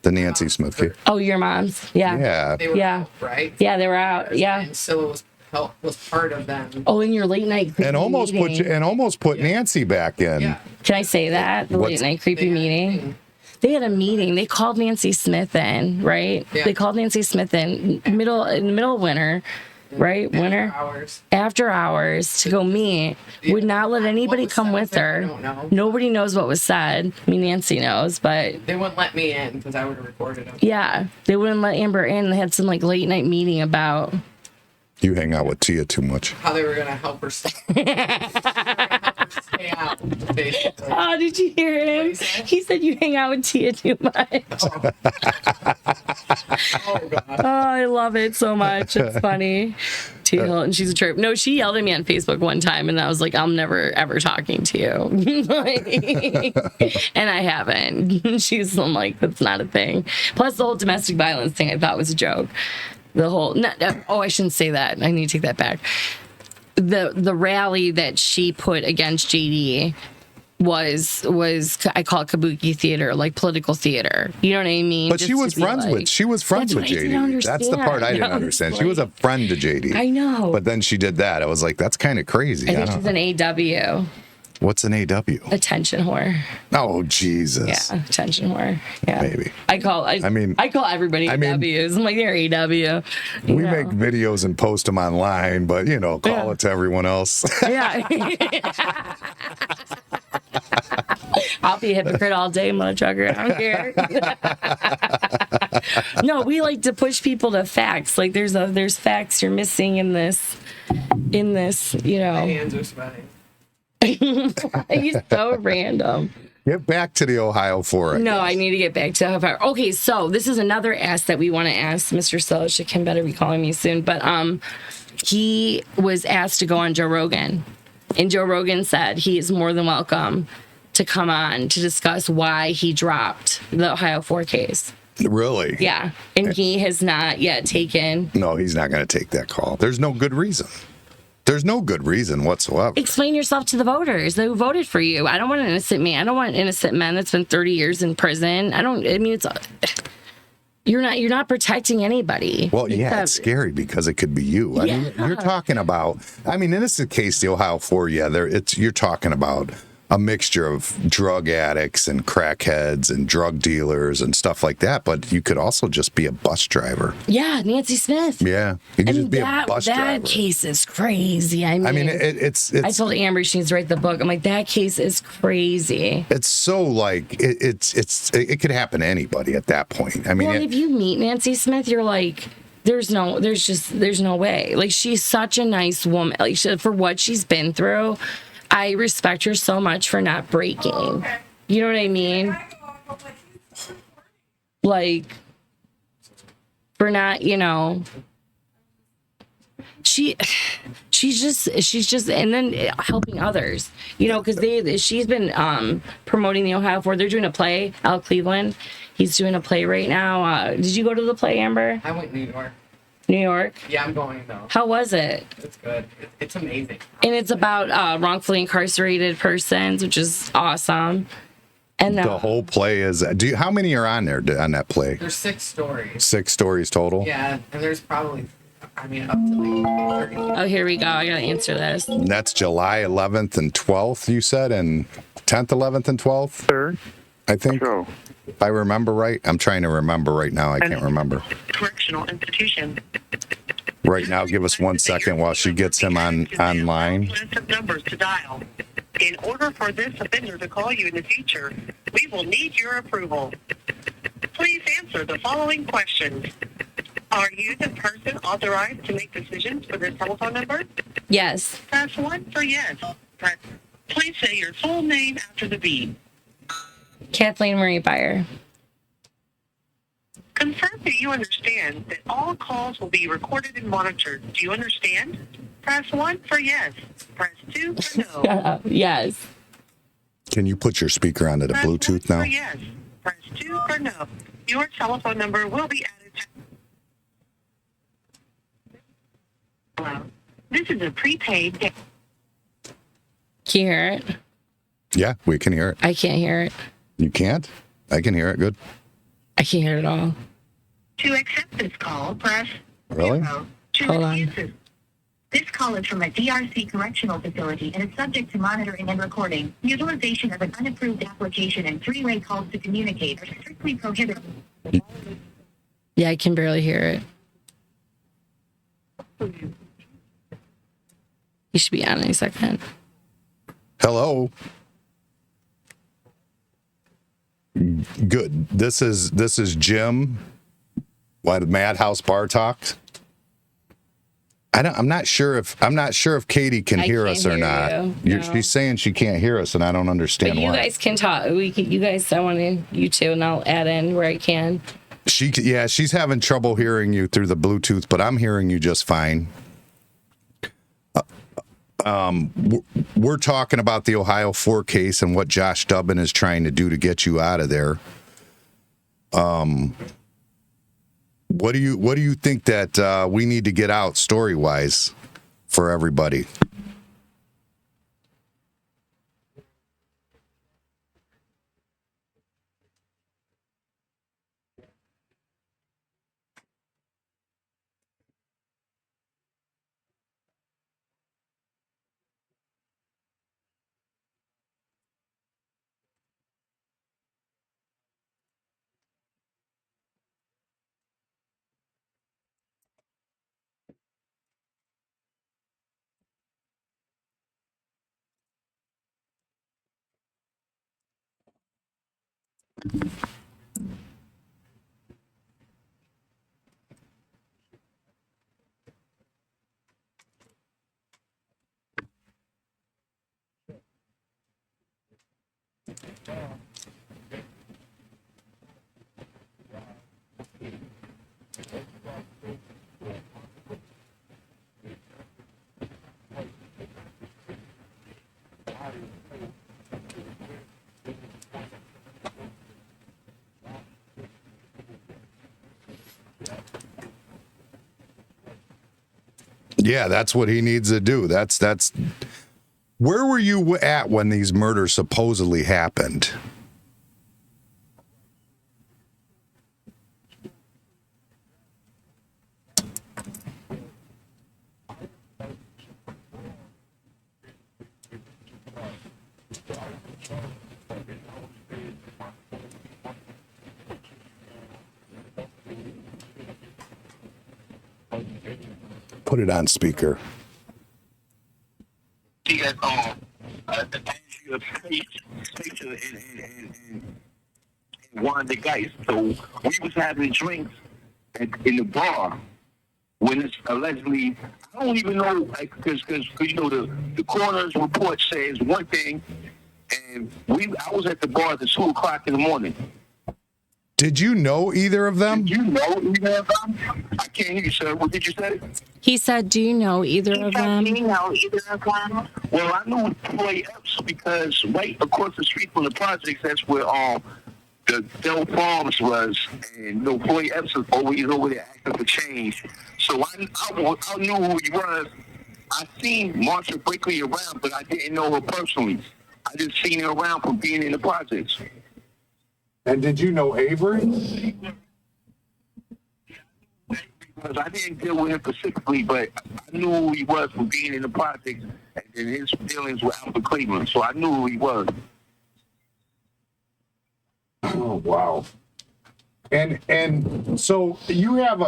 The Nancy Smith case. Oh, your mom's. Yeah. Yeah. They were Yeah. out, right? Yeah, they were out. Yeah. And Scylla was part of them. Oh, in your late night creepy And almost meeting. put Nancy back in. Yeah. Can I say that? The What's- late night creepy meeting. They had a meeting. They called Nancy Smith in, right? Yeah. They called Nancy Smith in the middle of winter, right? Winter. Hours. After hours to go meet. Would not let anybody was come said with there, I her. don't know. Nobody knows what was said. I mean, Nancy knows, but They wouldn't let me in because I would have recorded them. yeah, they wouldn't let Amber in. They had some like late night meeting about. You hang out with Tia too much. How they were going to help her stay out, basically. Oh, did you hear him? he said? He said you hang out with Tia too much. Oh, God. Oh, I love it so much. It's funny. Tia Hilton, she's a trip. No, she yelled at me on Facebook one time, and I was like, I'm never ever talking to you. And I haven't. She's I'm like, that's not a thing. Plus, the whole domestic violence thing I thought was a joke. The whole I shouldn't say that. I need to take that back. The rally that she put against JD was I call it kabuki theater, like political theater. You know what I mean? But Just she was to be friends like- with That's what I didn't JD. That's the part I didn't understand. understand. I She was was a friend to JD. I know. But then she did that. I was like, that's kind of crazy. I think don't she's know. an AW, What's an AW? attention whore. Oh Jesus. Yeah, attention whore. Yeah, Maybe. I call everybody I mean- AWs. I'm like, they're AW. We make videos and post them online, but call Yeah. it to everyone else. Yeah. I'll be a hypocrite all day, motherfucker. I don't care. No, we like to push people to facts. Like there's facts you're missing in this. My hands are sweating. He's so random. Get back to the Ohio 4. No, I need to get back to Ohio. Okay, so this is another ask that we want to ask Mr. Selchik. Can better be calling me soon, but he was asked to go on Joe Rogan, and Joe Rogan said he is more than welcome to come on to discuss why he dropped the Ohio 4 case. Really? Yeah, and he has not yet taken. No, he's not going to take that call. There's no good reason. There's no good reason whatsoever. Explain yourself to the voters who voted for you. I don't want an innocent man. I don't want an innocent man that's been 30 years in prison. It's you're not protecting anybody. Well, yeah, it's scary because it could be you. I mean, you're talking about. In this case, the Ohio 4. Yeah, you're talking about a mixture of drug addicts and crackheads and drug dealers and stuff like that. But you could also just be a bus driver. Yeah, Nancy Smith. Yeah, you could just be a bus driver. That case is crazy. It's. I told Amber she needs to write the book. I'm like, that case is crazy. It's so like it could happen to anybody at that point. If you meet Nancy Smith, you're like, there's no way. Like, she's such a nice woman. Like, for what she's been through, I respect her so much for not breaking. You know what I mean? Like, for not, she's just and then helping others, because she's been promoting the Ohio 4. They're doing a play. Al Cleveland, he's doing a play right now. Did you go to the play, Amber? I went to New York. New York? Yeah, I'm going though. How was it? It's good. It's amazing. And it's about wrongfully incarcerated persons, which is awesome. And the whole play is. How many are on there on that play? There's 6 stories. 6 stories total. Yeah, and there's probably, up to like 30. oh, here we go. I gotta answer this. And that's July 11th and 12th. You said, and 10th, 11th, and 12th. Sir. I think. True. If I remember right, I'm trying to remember right now. I can't remember. Correctional institution. Right now, give us 1 second while she gets him online. List of numbers to dial. In order for this offender to call you in the future, we will need your approval. Please answer the following questions. Are you the person authorized to make decisions for this telephone number? Yes. Press 1 for yes. Please say your full name after the beep. Kathleen Beyer. Confirm that you understand that all calls will be recorded and monitored. Do you understand? Press 1 for yes. Press 2 for no. Shut up. Yes. Can you put your speaker onto the Press 1 Bluetooth now? for yes. Press 2 for no. Your telephone number will be added to... Hello. This is a prepaid... Can you hear it? Yeah, we can hear it. I can't hear it. You can't? I can hear it. Good. I can't hear it at all. To accept this call, press Really? 0. To Hold on. refuse this. This call is from a DRC correctional facility and is subject to monitoring and recording. Utilization of an unapproved application and three-way calls to communicate are strictly prohibited. Yeah, I can barely hear it. You should be on any second. Hello. Good. This is Jim. What, Madhouse Bar Talk? I'm not sure if Katie can I hear can't us or hear not. you. No. She's saying she can't hear us, and I don't understand But you why. guys can talk. You guys, I want you two, and I'll add in where I can. She's having trouble hearing you through the Bluetooth, but I'm hearing you just fine. We're talking about the Ohio 4 case and what Josh Dubbin is trying to do to get you out of there. What do you think that we need to get out story-wise for everybody? Yeah, that's what he needs to do. That's where were you at when these murders supposedly happened? Put it on speaker. She had Andrea Spacer and one of the guys. So we was having drinks in the bar when it's allegedly, I don't even know, because you know the coroner's report says one thing, and I was at the bar at 2 o'clock in the morning. Did you know either of them? Did you know either of them? I can't hear you, sir. What did you say? He said, "Do you know either of them?" Do you know either of them? Well, I knew Floyd Epps because right across the street from the projects, that's where the Dell Farms was, and Floyd Epps was always over there asking for change. So I knew who he was. I seen Marsha Blakely around, but I didn't know her personally. I just seen her around from being in the projects. And did you know Avery? Because I didn't deal with him specifically, but I knew who he was from being in the projects and his dealings with Alpha Cleveland. So I knew who he was. Oh wow. And so you have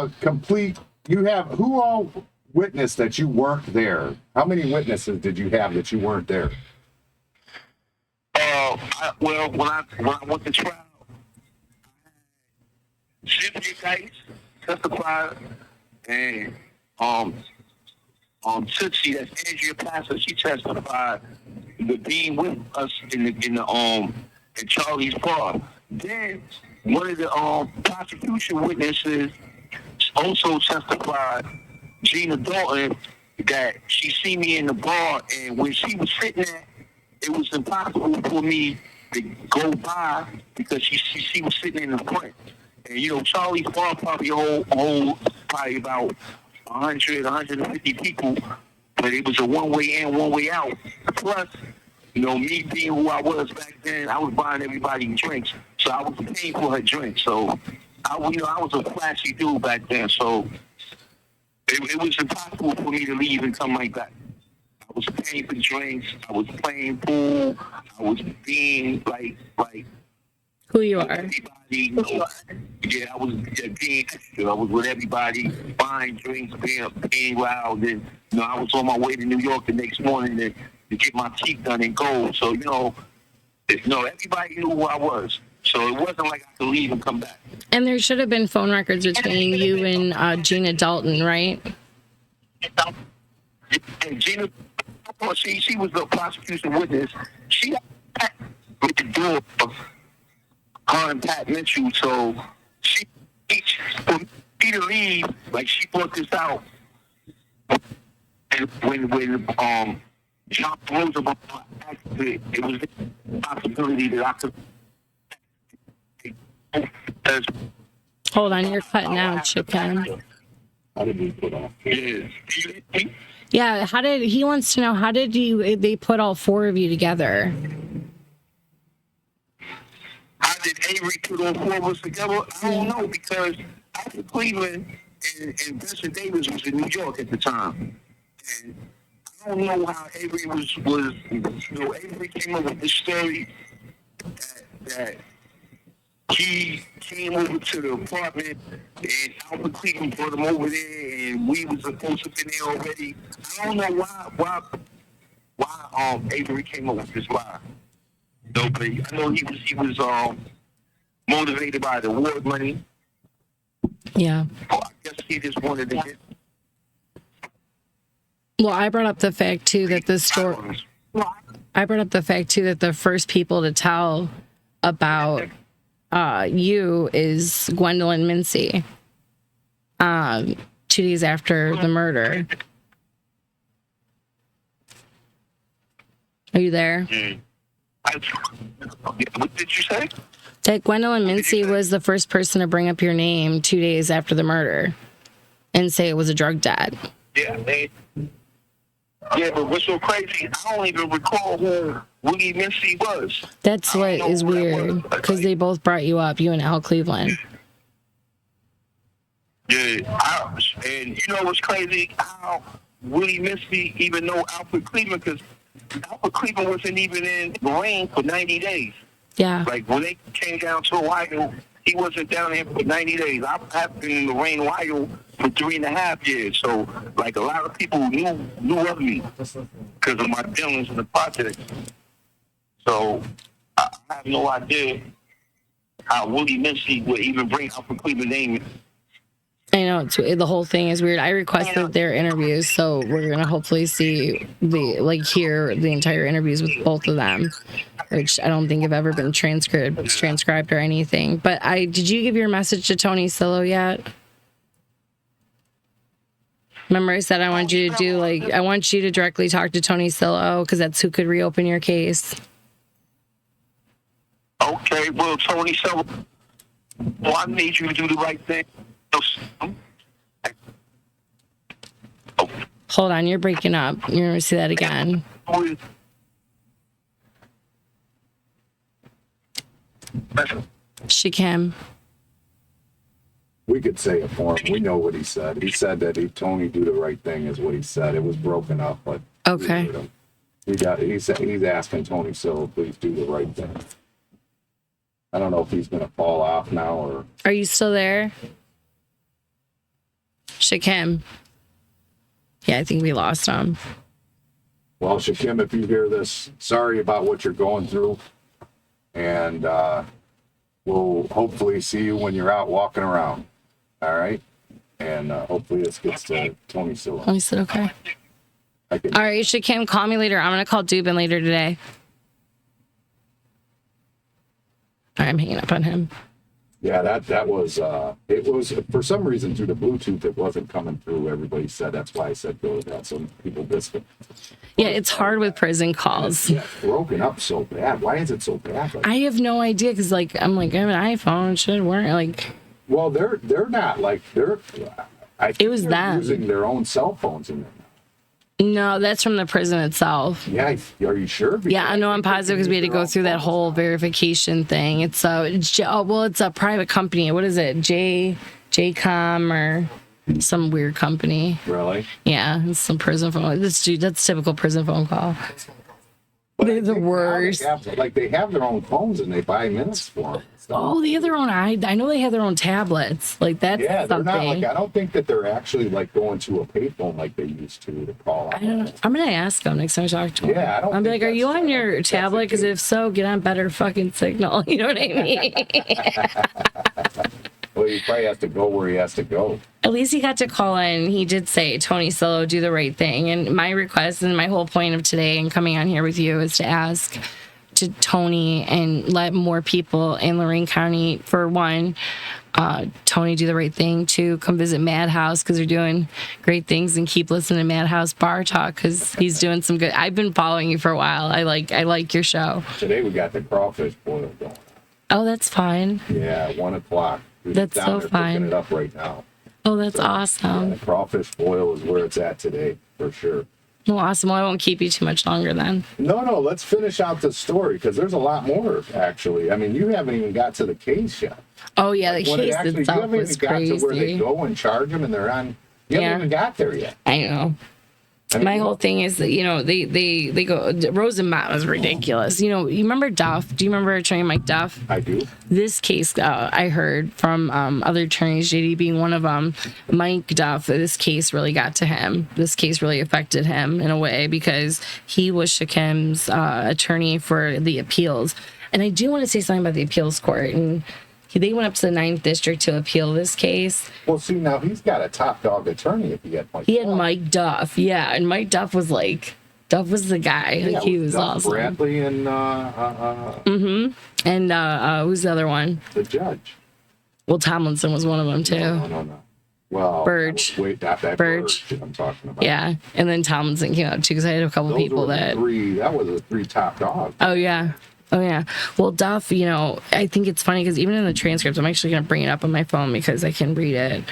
who all witnessed that you weren't there? How many witnesses did you have that you weren't there? Well, when I went to trial, Cynthia Geis testified, and Tootsie, that's Andrea Passer, she testified to being with us in Charlie's bar. Then one of the prosecution witnesses also testified, Gina Dalton, that she seen me in the bar, and when she was sitting there, it was impossible for me to go by because she was sitting in the front. And you know, Charlie's bar probably hold probably about 100, 150 people, but it was a one-way in, one-way out. Plus, you know, me being who I was back then, I was buying everybody drinks, so I was paying for her drinks. So, I was a flashy dude back then, so it was impossible for me to leave and come right back. I was paying for drinks, I was playing pool, I was being like Who you are. everybody. You know, yeah, I was being extra. I was with everybody, buying drinks, being loud, and you know, I was on my way to New York the next morning to get my teeth done and go. So everybody knew who I was. So it wasn't like I could leave and come back. And there should have been phone records between you and Gina Dalton, right? And Gina, she was the prosecution witness. She had with the door of her and Pat Mitchell. So for me to leave, like she brought this out. And when John Roosevelt acted, it was a possibility that I could. Hold on, you're cutting out, Chicken. How did we put off? Yeah, he wants to know, how did they put all four of you together? How did Avery put all four of us together? I don't know, because after Cleveland and Vincent Davis was in New York at the time. And I don't know how Avery was Avery came up with this story that he came over to the apartment and Albert Cleveland brought him over there, and we was supposed to be there already. I don't know why Avery came up with this lie. No, but I know he was motivated by the award money. Yeah. Oh, I guess he just wanted to get. Well, I brought up the fact too that the first people to tell about you is Gwendolyn Mincy. 2 days after the murder. Are you there? What did you say? That Gwendolyn Mincy was the first person to bring up your name 2 days after the murder and say it was a drug debt. Yeah, but what's so crazy, I don't even recall who Willie Mincy was. That's what is weird, because they both brought you up, you and Al Cleveland. Yeah, and you know what's crazy? How Willie Mincy even know Alfred Cleveland, because Alfred Cleveland wasn't even in Lorain for 90 days. Yeah. Like, when they came down to Ohio, he wasn't down there for 90 days. I've been in Lorain, Ohio for 3.5 years. So, like, a lot of people knew of me because of my dealings in the project. So, I have no idea how Willie Mincy would even bring Alfred Cleveland's name. I know, the whole thing is weird. I requested their interviews, so we're going to hopefully hear the entire interviews with both of them, which I don't think have ever been transcribed or anything. But did you give your message to Tony Sillo yet? Remember I said I want you to directly talk to Tony Sillo, because that's who could reopen your case. Okay, well, Tony Sillo, I need you to do the right thing. Hold on, you're breaking up. You're going to say that again. Shikim. We could say it for him. We know what he said. He said that Tony do the right thing is what he said. It was broken up, but okay. He's asking Tony Sillo, please do the right thing. I don't know if he's going to fall off now or. Are you still there? Shikim. Yeah, I think we lost him. Well, Shikim, if you hear this, sorry about what you're going through. And we'll hopefully see you when you're out walking around. All right? And hopefully this gets to Tony Sillo. Oh, he said okay. All right, Shikim, call me later. I'm going to call Dubin later today. All right, I'm hanging up on him. Yeah, that was it was for some reason through the Bluetooth it wasn't coming through. Everybody said that's why I said go with that. Some people missed it. Yeah, it's hard with prison calls. Yeah, broken up so bad. Why is it so bad? Like, I have no idea because I'm like I have an iPhone, it should work. Like, well, they're not like they're. I think it was they're them using their own cell phones in there. No, that's from the prison itself. Yeah, are you sure? Because Yeah, I know I'm positive because we had to go through that whole verification thing. It's it's a private company. What is it? JCom or some weird company. Really? Yeah, it's some prison phone. That's typical prison phone call. But They're I the think now worst. they have their own phones and they buy minutes for them. Oh, they have their own. I know they have their own tablets. Like that's Yeah, they're something. not like. I don't think that they're actually like going to a payphone like they used to call out. I don't know. I'm gonna ask them next time I talk to them. Yeah, I don't I'm think like, are you that's- on I don't your think that's tablet? the Because case. if so, get on better fucking signal. You know what I mean? Well, he probably has to go where he has to go. At least he got to call in. He did say, Tony Sillo, do the right thing. And my request and my whole point of today and coming on here with you is to ask to Tony and let more people in Lorain County, for one, Tony do the right thing. Two, come visit Madhouse because they're doing great things, and keep listening to Madhouse Bar Talk because he's doing some good. I've been following you for a while. I like your show. Today we got the crawfish boil going. Oh, that's fine. Yeah, 1 o'clock. We're That's down so there fine. Cooking it up right now. Oh, that's Yeah, awesome. the crawfish boil is where it's at today for sure. Well, awesome. Well, I won't keep you too much longer then. No, let's finish out the story because there's a lot more actually. I mean, you haven't even got to the case yet. Oh, yeah, the When it case actually, you itself haven't was even got to where they crazy. go and charge them and they're on. You Yeah. haven't even got there yet. I know. I mean, My whole thing is that, they go, Rosenbaum was ridiculous. You remember Duff? Do you remember Attorney Mike Duff? I do. This case, I heard from other attorneys, JD being one of them, Mike Duff, this case really got to him. This case really affected him in a way because he was Shakim's attorney for the appeals. And I do want to say something about the appeals court. And they went up to the 9th District to appeal this case. Well, see, now he's got a top dog attorney if he had Mike. He had Duff. Mike Duff, yeah. And Mike Duff was the guy. Yeah, He was Duff awesome. Bradley and And who's the other one? the judge. Well, Tomlinson was one of them too. No. Well, Burge. Wait, not that Burge. Burge I'm talking about. Yeah, and then Tomlinson came out too because I had a couple Those people were the that. three. That was the 3 top dogs. Oh yeah. Well, Duff, I think it's funny because even in the transcript, I'm actually gonna bring it up on my phone because I can read it.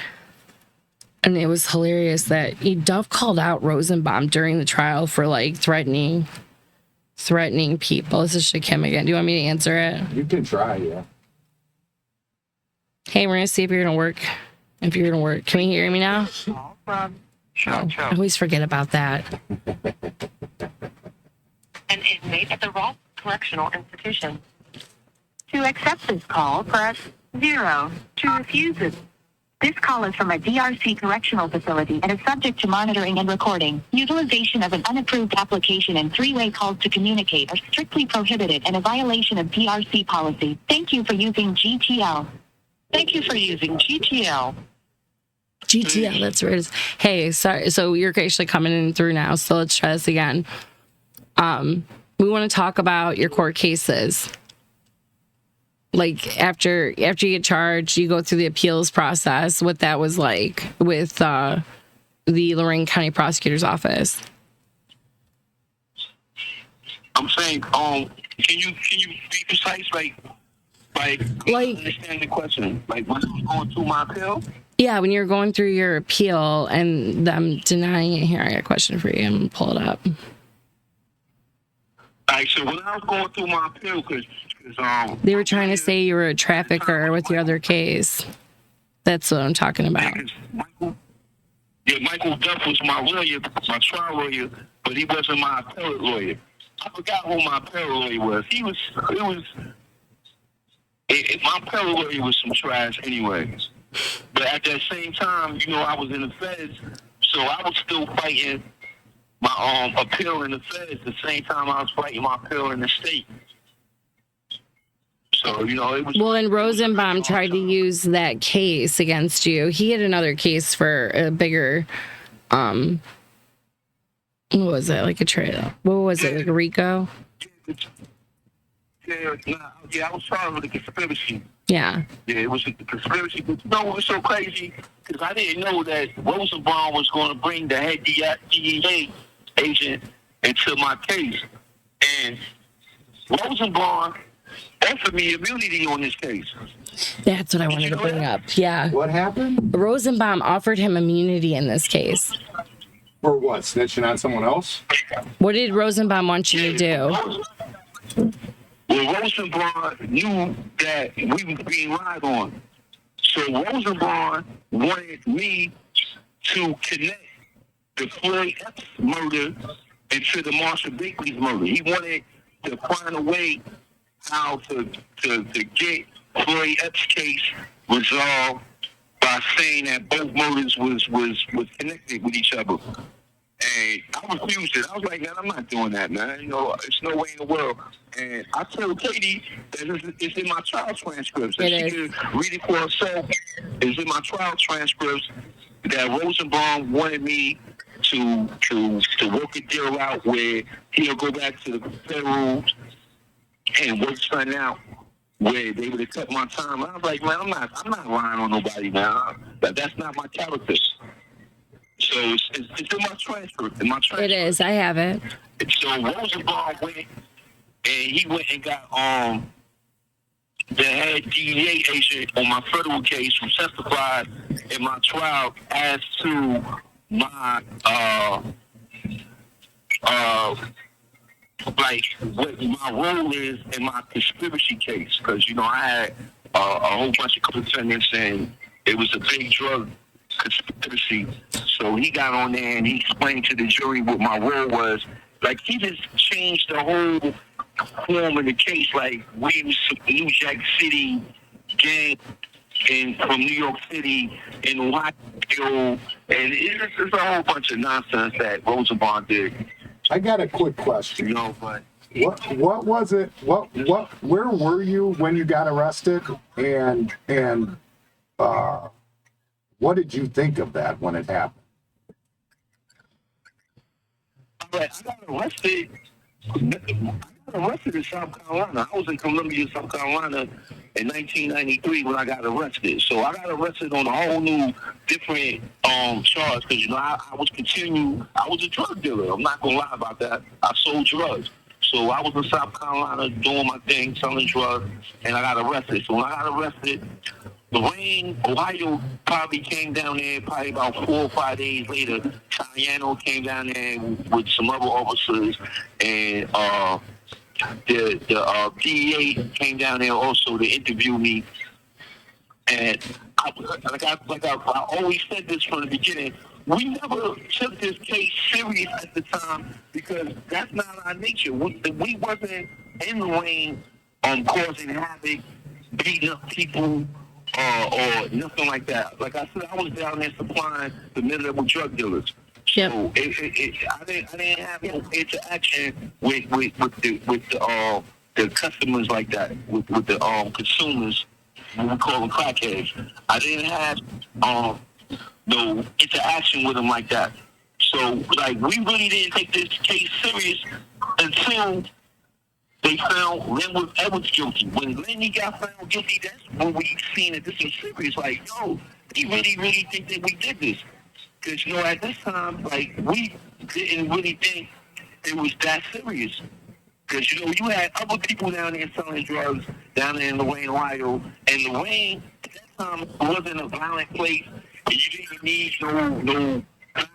And it was hilarious that Duff called out Rosenbaum during the trial for like threatening people. This is Shakim again. Do you want me to answer it? You can try, yeah. Hey, we're gonna see if you're gonna work. If you're gonna work, can we hear me now? I always forget about that. An inmate at the Ross Correctional Institution. To accept this call, press 0. To refuse it. This call is from a DRC correctional facility and is subject to monitoring and recording. Utilization of an unapproved application and three-way calls to communicate are strictly prohibited and a violation of DRC policy. Thank you for using GTL. Thank you for using GTL. GTL, that's where it is. Hey, sorry. So you're actually coming in through now. So let's try this again. We want to talk about your court cases. Like after you get charged, you go through the appeals process. What that was like with the Lorain County Prosecutor's Office. I'm saying, can you be precise, like understand the question, like when I was going through my appeal? Yeah, when you're going through your appeal and them denying it. Here, I got a question for you. I'm gonna pull it up. All right, so when I was going through my appeal, because They were trying to say you were a trafficker with your other case. That's what I'm talking about. Michael Duff was my lawyer, my trial lawyer, but he wasn't my appellate lawyer. I forgot who my appellate lawyer was. My appellate lawyer was some trash anyways. But at that same time, I was in the feds, so I was still fighting my appeal in the feds at the same time I was fighting my appeal in the state. So, it was... Well, and Rosenbaum tried to use that case against you. He had another case for a bigger, what was it? Like a trade? What was it? Like a RICO? there. Yeah, I was charged with a conspiracy. Yeah. Yeah, it was a conspiracy. But you know what was so crazy? Because I didn't know that Rosenbaum was going to bring the head DEA agent into my case. And Rosenbaum offered me immunity on this case. That's what I wanted to bring up. Yeah. What happened? Rosenbaum offered him immunity in this case. For what? Snitching on someone else? What did Rosenbaum want you to do? Well, Rosenbaum knew that we were being lied on. So Rosenbaum wanted me to connect the Floyd Epps murder into the Marshall Bakery's murder. He wanted to find a way how to get Floyd Epps' case resolved by saying that both murders was connected with each other. And I refused it. I was like, man, I'm not doing that, man. You know, there's no way in the world. And I told Katie that it's in my trial transcripts. That she could read it for herself. It's in my trial transcripts that Rosenbaum wanted me to work a deal out where he'll go back to the federal and work something out where they would have cut my time. I was like, man, I'm not lying on nobody, man. That's not my character. So it's in my transcript. It is. I have it. So Rosenbaum went and he went and got the head DEA agent on my federal case who testified in my trial as to my like what my role is in my conspiracy case, because you know I had a whole bunch of co-defendants and it was a big drug conspiracy. So he got on there and he explained to the jury what my role was. Like he just changed the whole form of the case. Like we was some New Jack City gang from New York City in Ohio, and it's a whole bunch of nonsense that Rosenbaum did. I got a quick question. You know, but what was it? Where were you when you got arrested? And what did you think of that when it happened? I got arrested. In South Carolina. I was in Columbia, South Carolina in 1993 when I got arrested. So I got arrested on a whole new different charge because, you know, I was a drug dealer. I'm not going to lie about that. I sold drugs. So I was in South Carolina doing my thing, selling drugs, and I got arrested. So when I got arrested, Lorain, Ohio probably came down there probably about 4 or 5 days later. Tayano came down there with some other officers, and the DEA came down there also to interview me. And I always said this from the beginning, we never took this case serious at the time because that's not our nature. We wasn't in the lane causing havoc, beating up people, or nothing like that. Like I said, I was down there supplying the mid-level drug dealers. Yep. So I didn't have no interaction with the customers like that, with the consumers. We call them crackheads. I didn't have no interaction with them like that. So like we really didn't take this case serious until they found Linwood Edwards guilty. When Lenny got found guilty, that's when we seen that this was serious. Like, yo, they really think that we did this. Because, you know, at this time, like, we didn't really think it was that serious. Because, you know, you had other people down there selling drugs down there in Lorain, Ohio. And Lorain, at that time, wasn't a violent place. And you didn't need no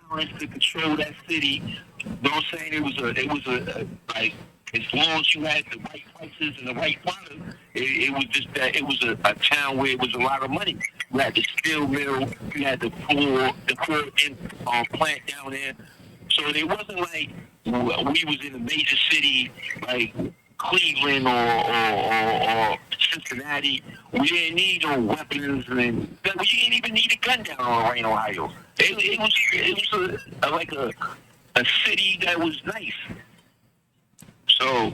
violence to control that city. You know what I'm saying? It was a like, as long as you had the right prices and the right product, it was just that it was a town where it was a lot of money. You had the steel mill, you had the floor plant down there. So it wasn't like we was in a major city like Cleveland or Cincinnati. We didn't need no weapons, and we didn't even need a gun down on Lorain, Ohio. It was like a city that was nice. So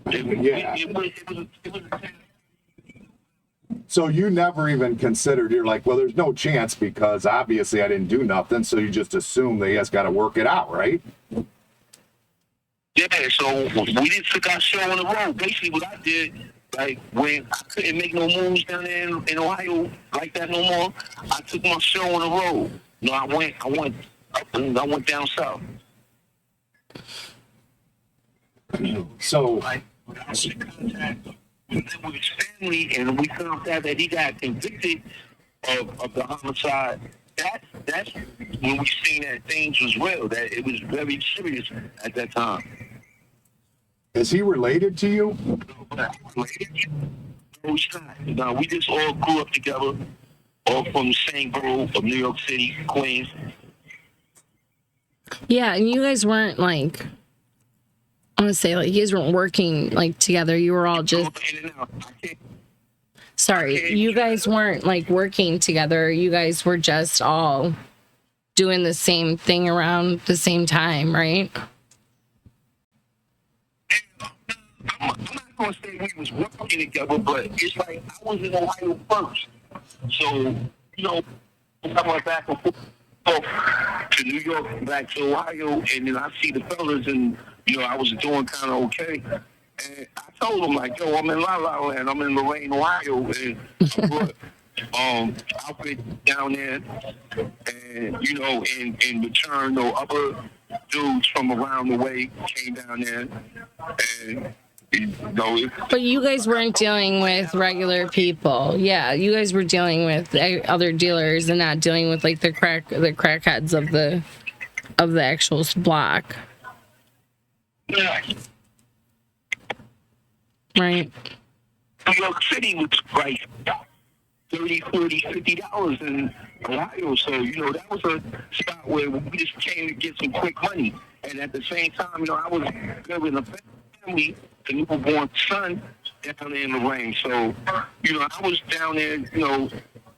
it was So you never even considered, you're like, well, there's no chance because obviously I didn't do nothing, so you just assume they just got to work it out, right? Yeah, so So we just took our show on the road. Basically, what I did, like when I couldn't make no moves down there in Ohio like that no more, I took my show on the road. No, I went down south. So, I was in contact with his family, and we found out that he got convicted of the homicide. That's when we seen that things was real, that it was very serious at that time. is he related to you? No, he's not. No, we just all grew up together, all from the same borough of New York City, Queens. Yeah, and you guys weren't like, I want to say, like, you guys weren't working like together. You were all just, In and out. sorry, you guys weren't like working together. You guys were just all doing the same thing around the same time, right? I'm not gonna say we was working together, but it's like I was in Ohio first. So, I went back and forth to New York, back to Ohio, and then I see the fellas, and I was doing kind of okay. And I told them, like, yo, I'm in La La Land, I'm in Lorain, Ohio, and I brought outfit down there, and in return, other dudes from around the way came down there, and But you guys weren't dealing with regular people. Yeah, you guys were dealing with other dealers and not dealing with like the crackheads of the actual block. Yeah. Right. New York City was like $30, $40, $50 in Ohio, so that was a spot where we just came to get some quick money, and at the same time, I was living a family, a newborn son down there in Lorain. So, I was down there,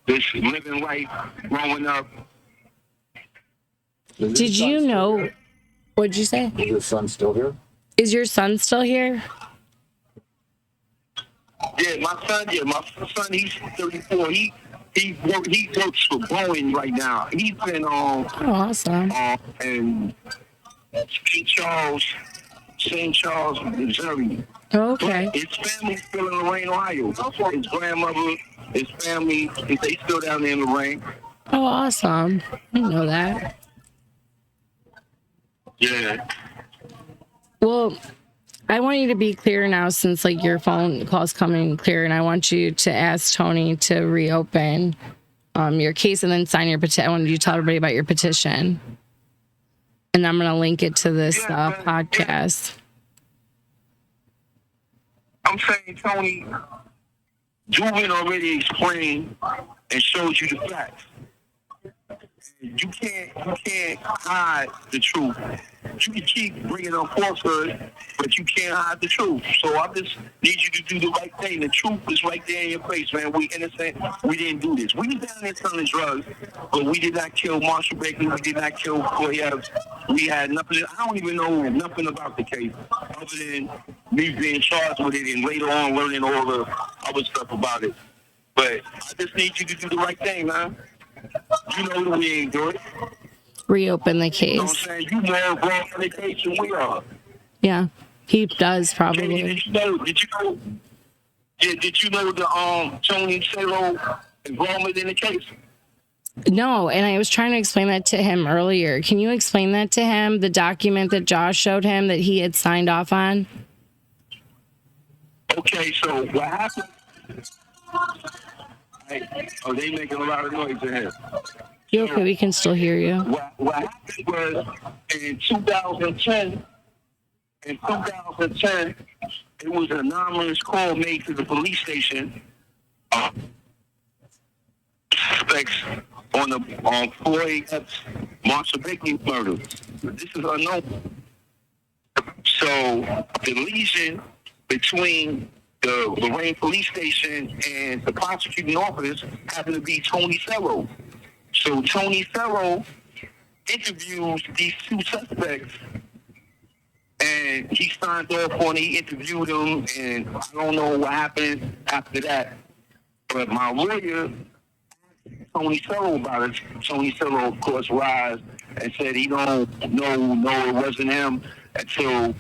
just living life, growing up. Did you know? What'd you say? Is your son still here? Is your son still here? Yeah, my son, he's 34. He works for Boeing right now. He's been on. Oh, awesome. In St. Charles, Missouri. Oh, okay. But his family's still in Lorain, Ohio. His grandmother, his family, they still down there in Lorain. Oh, awesome. I didn't know that. Yeah. Well, I want you to be clear now since like your phone call's coming clear, and I want you to ask Tony to reopen your case and then sign your petition. I wanted you to tell everybody about your petition. And I'm going to link it to this podcast. I'm saying, Tony, Julian already explained and showed you the facts. You can't hide the truth. You can keep bringing up falsehood, but you can't hide the truth. So I just need you to do the right thing. The truth is right there in your face, man. We innocent. We didn't do this. We was down there selling drugs, but we did not kill Marshall Baker. We did not kill Koyev. We had nothing. I don't even know nothing about the case other than me being charged with it and later on learning all the other stuff about it. But I just need you to do the right thing, man. You know that we ain't do it. Reopen the You know what I'm case. saying? You more involved in the case than we are. Yeah, he does probably. Did you know the Tony Salo involvement in the case? No, and I was trying to explain that to him earlier. Can you explain that to him? The document that Josh showed him that he had signed off on? Okay, so what happened? Oh, they making a lot of noise in here. You okay? We can still hear you. What happened was in 2010, it was an anonymous call made to the police station. Suspects on Floyd Epps, Marshall Baker murder. This is unknown. So the lesion between the Lorain police station and the prosecuting office happened to be Tony Salo. So Tony Salo interviews these two suspects, and he signed off on it. He interviewed them, and I don't know what happened after that. But my lawyer asked Tony Salo about it. Tony Salo, of course, lied and said he don't know, it wasn't him until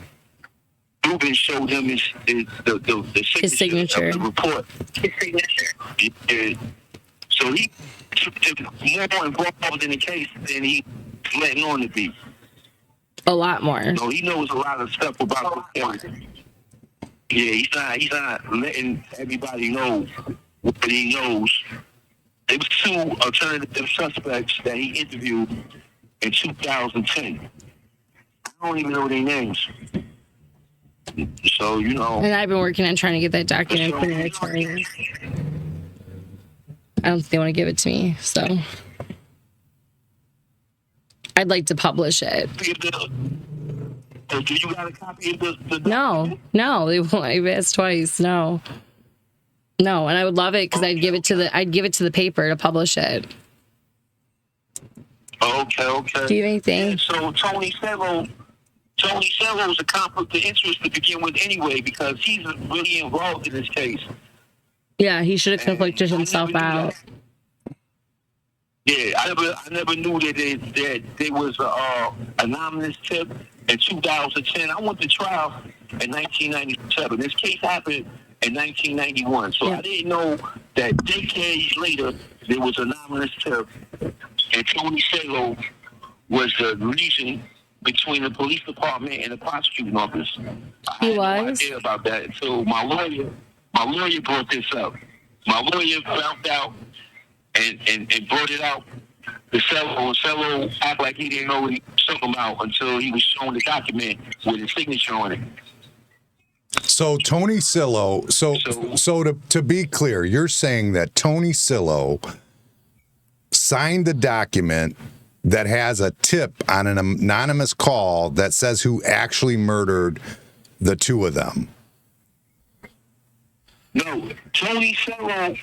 Dubin showed him the signature signature. of the report. His signature. Yeah. So he more involved in the case than he letting on to be. A lot more. So he knows a lot of stuff about the case. Yeah, he's not letting everybody know what he knows. There was 2 alternative suspects that he interviewed in 2010. I don't even know their names. So, And I've been working on trying to get that document from their attorney. I don't think they want to give it to me, so I'd like to publish it. Do you got a copy of the No, they won't. I've asked twice. No, and I would love it because I'd give it to the paper to publish it. Okay. Do you have anything? Yeah, so Tony Cello is a conflict of interest to begin with anyway because he's really involved in this case. Yeah, he should have conflicted himself out. Yeah, I never knew that there was a anonymous tip in 2010. I went to trial in 1997. This case happened in 1991. So I didn't know that decades later there was an anonymous tip, and Tony Salo was the reason between the police department and the prosecuting office. I had no idea about that until my lawyer brought this up. My lawyer found out and brought it out to Cello, and Cello act like he didn't know what he was talking about until he was shown the document with his signature on it. So Tony Sillo, so to be clear, you're saying that Tony Sillo signed the document that has a tip on an anonymous call that says who actually murdered the 2 of them. No, Tony Cello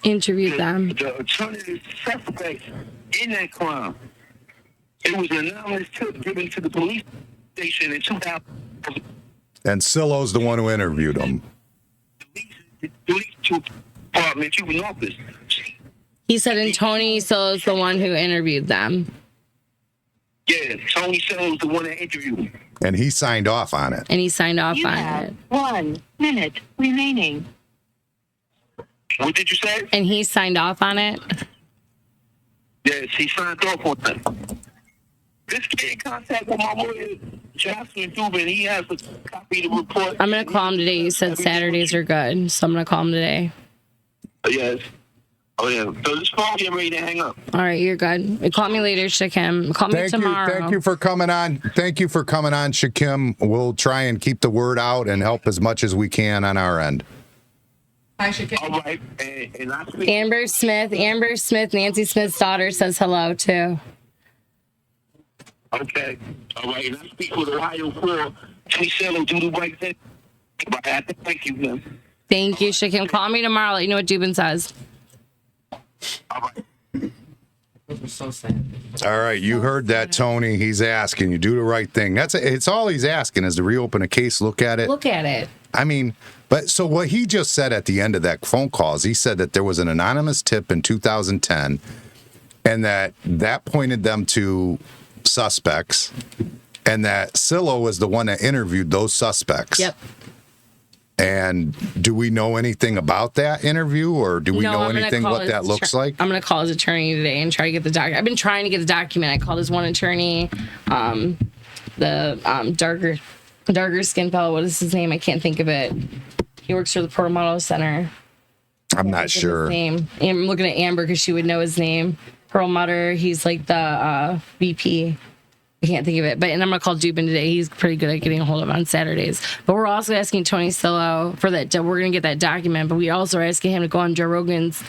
interviewed them. The alternative suspects in that crime. It was an anonymous tip given to the police station in 2000. And Sillo's the one who interviewed him. The police department, human office. He said, and Tony Sillo's the one who interviewed them. Yeah, Tony Cello's the one that interviewed him. And he signed off on it. And he signed off You on have it. 1 minute remaining. What did you say? And he signed off on it? Yes, he signed off on that. Let's get in contact with my lawyer, Jocelyn Dubin. He has a copy of the report. I'm going to call him today. You said Saturdays are good, so I'm going to call him today. Yes. Oh, yeah. So this phone getting ready to hang up. All right, you're good. Call me later, Shakim. Call me tomorrow. Thank you for coming on. Thank you for coming on, Shakim. We'll try and keep the word out and help as much as we can on our end. Hi, Shakim. All right. And I speak Amber Smith, Nancy Smith's daughter, says hello, too. Okay. All right. And I speak with Ohio 4. Tony Cello, do the right thing. I have to thank you, man. Thank you, Shakim. Call me tomorrow. Let you know what Dubin says. All right. Those were so sad. All right, you heard that, Tony. He's asking you do the right thing. It's all he's asking is to reopen a case, look at it. Look at it. I mean, but so what he just said at the end of that phone call is he said that there was an anonymous tip in 2010 and that pointed them to suspects and that Sillo was the one that interviewed those suspects. Yep. And do we know anything about that interview or do we know anything what that looks like? I'm going to call his attorney today and try to get the document. I've been trying to get the document. I called his one attorney, the darker skin fellow. What is his name? I can't think of it. He works for the Port Model Center. I'm not sure. His name. I'm looking at Amber because she would know his name. Pearl Mutter. He's like the VP. I can't think of it, and I'm gonna call Dubin today. He's pretty good at getting a hold of it on Saturdays. But we're also asking Tony Sillo for that. We're gonna get that document, but we also are asking him to go on Joe Rogan's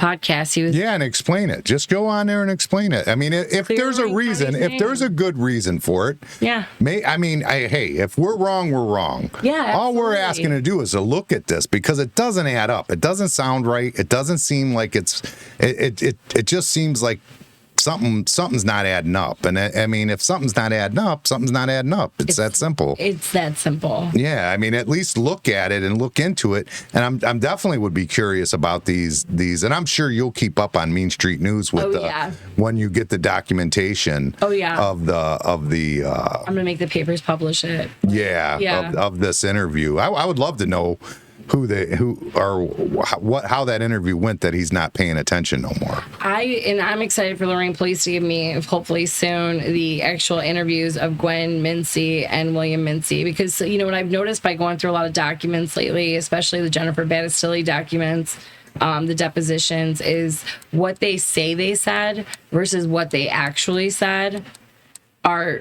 podcast. And explain it. Just go on there and explain it. I mean, if there's a reason, if there's a good reason for it, yeah. Hey, if we're wrong, we're wrong. Yeah, all we're asking to do is to look at this because it doesn't add up. It doesn't sound right. It doesn't seem like it just seems like something's not adding up. And I mean, if something's not adding up, something's not adding up. It's that simple. It's that simple. Yeah, I mean, at least look at it and look into it. And I'm definitely would be curious about these, and I'm sure you'll keep up on Mean Street News with when you get the documentation. Oh yeah. Of the. I'm gonna make the papers publish it. Yeah. Of this interview, I would love to know how that interview went, that he's not paying attention no more. I'm excited for Lorain Police to give me, hopefully soon, the actual interviews of Gwen Mincy and William Mincy, because what I've noticed by going through a lot of documents lately, especially the Jennifer Battistelli documents, the depositions, is what they say they said versus what they actually said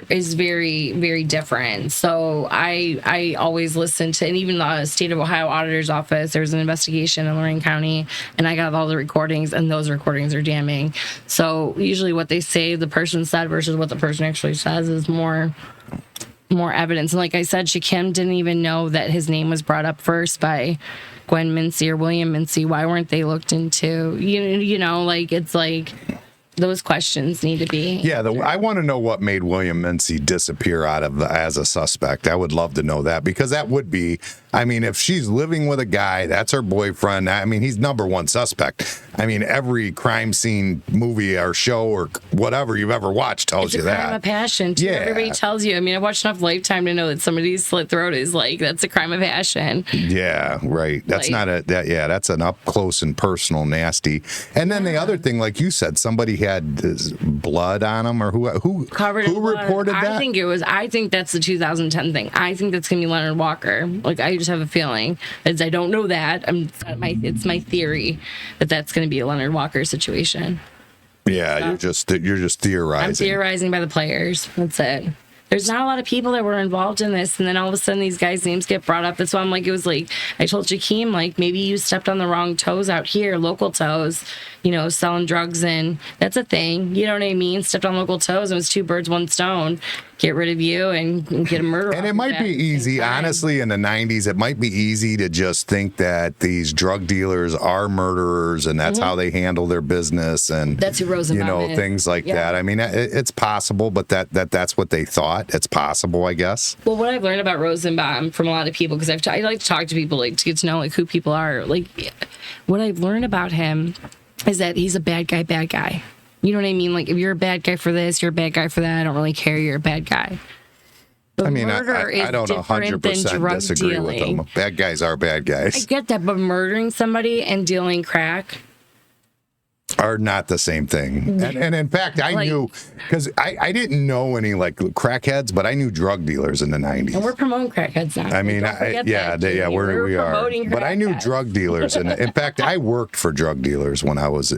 is very, very different. So I always listen to, and even the State of Ohio Auditor's Office, there was an investigation in Lorain County, and I got all the recordings, and those recordings are damning. So usually what they say the person said versus what the person actually says is more evidence. And like I said, Shakim didn't even know that his name was brought up first by Gwen Mincy or William Mincy. Why weren't they looked into? It's like those questions need to be. Yeah, I want to know what made William Mincy disappear as a suspect. I would love to know that, because that would be, I mean, if she's living with a guy, that's her boyfriend. I mean, he's number one suspect. I mean, every crime scene movie or show or whatever you've ever watched tells you that. It's a crime of passion, too. Yeah. Everybody tells you. I mean, I've watched enough Lifetime to know that somebody's slit throat is that's a crime of passion. Yeah, right. That's that's an up close and personal nasty. And then the other thing, like you said, somebody had this blood on him, or who reported that? I think that's the 2010 thing. I think that's gonna be Leonard Walker. I just have a feeling. I don't know that. It's my theory that that's gonna be a Leonard Walker situation. Yeah, you're just theorizing. I'm theorizing by the players. That's it. There's not a lot of people that were involved in this, and then all of a sudden these guys' names get brought up. That's why I'm I told Jakeem, maybe you stepped on the wrong toes out here, local toes, selling drugs, and that's a thing. You know what I mean? Stepped on local toes, and it was two birds, one stone. Get rid of you and get a murderer. And it might be easy, honestly, in the 90s, it might be easy to just think that these drug dealers are murderers, and that's how they handle their business, and that's who Rosenbaum is. Things like that. I mean, it's possible, but that's what they thought. It's possible, I guess. Well, what I've learned about Rosenbaum from a lot of people, because I like to talk to people, to get to know who people are. What I've learned about him is that he's a bad guy. You know what I mean? If you're a bad guy for this, you're a bad guy for that. I don't really care. You're a bad guy. But I mean, I don't 100% disagree with them. Bad guys are bad guys. I get that, but murdering somebody and dealing crack are not the same thing. And in fact, I knew, because I didn't know any crackheads, but I knew drug dealers in the 90s. And we're promoting crackheads now. I mean, we are. But I knew drug dealers, and in fact, I worked for drug dealers when I was a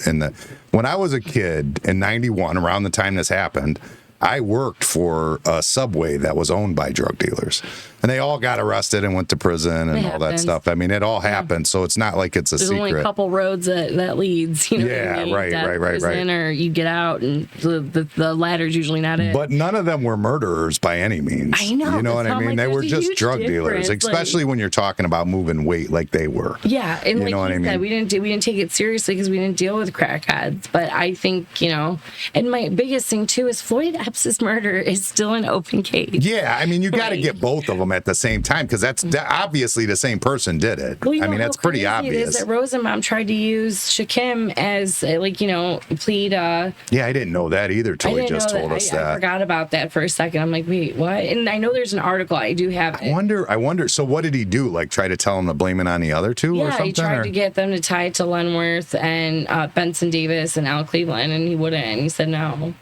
kid in 91, around the time this happened. I worked for a Subway that was owned by drug dealers, and they all got arrested and went to prison and all that stuff. I mean, it all happened, so it's not like it's a secret. There's only a couple roads that leads. Right. Or you get out, and the ladder's usually not it. But none of them were murderers by any means. I know. You know what I mean? They were just drug dealers, especially when you're talking about moving weight like they were. Yeah, and you know what I mean? We didn't take it seriously because we didn't deal with crackheads. But I think and my biggest thing too is Floyd Epps' murder is still an open case. Yeah, I mean, you got to get both of them at the same time, because that's obviously the same person did it. Well, I mean, that's pretty obvious. Is that Rosenbaum tried to use Shakim as plead. Yeah, I didn't know that either till he just told us that. I forgot about that for a second. I'm like, wait, what? And I know there's an article. I do have it. I wonder. So what did he do? Try to tell him to blame it on the other two or something? Yeah, he tried to get them to tie it to Lenworth and Benson Davis and Al Cleveland, and he wouldn't. And he said no.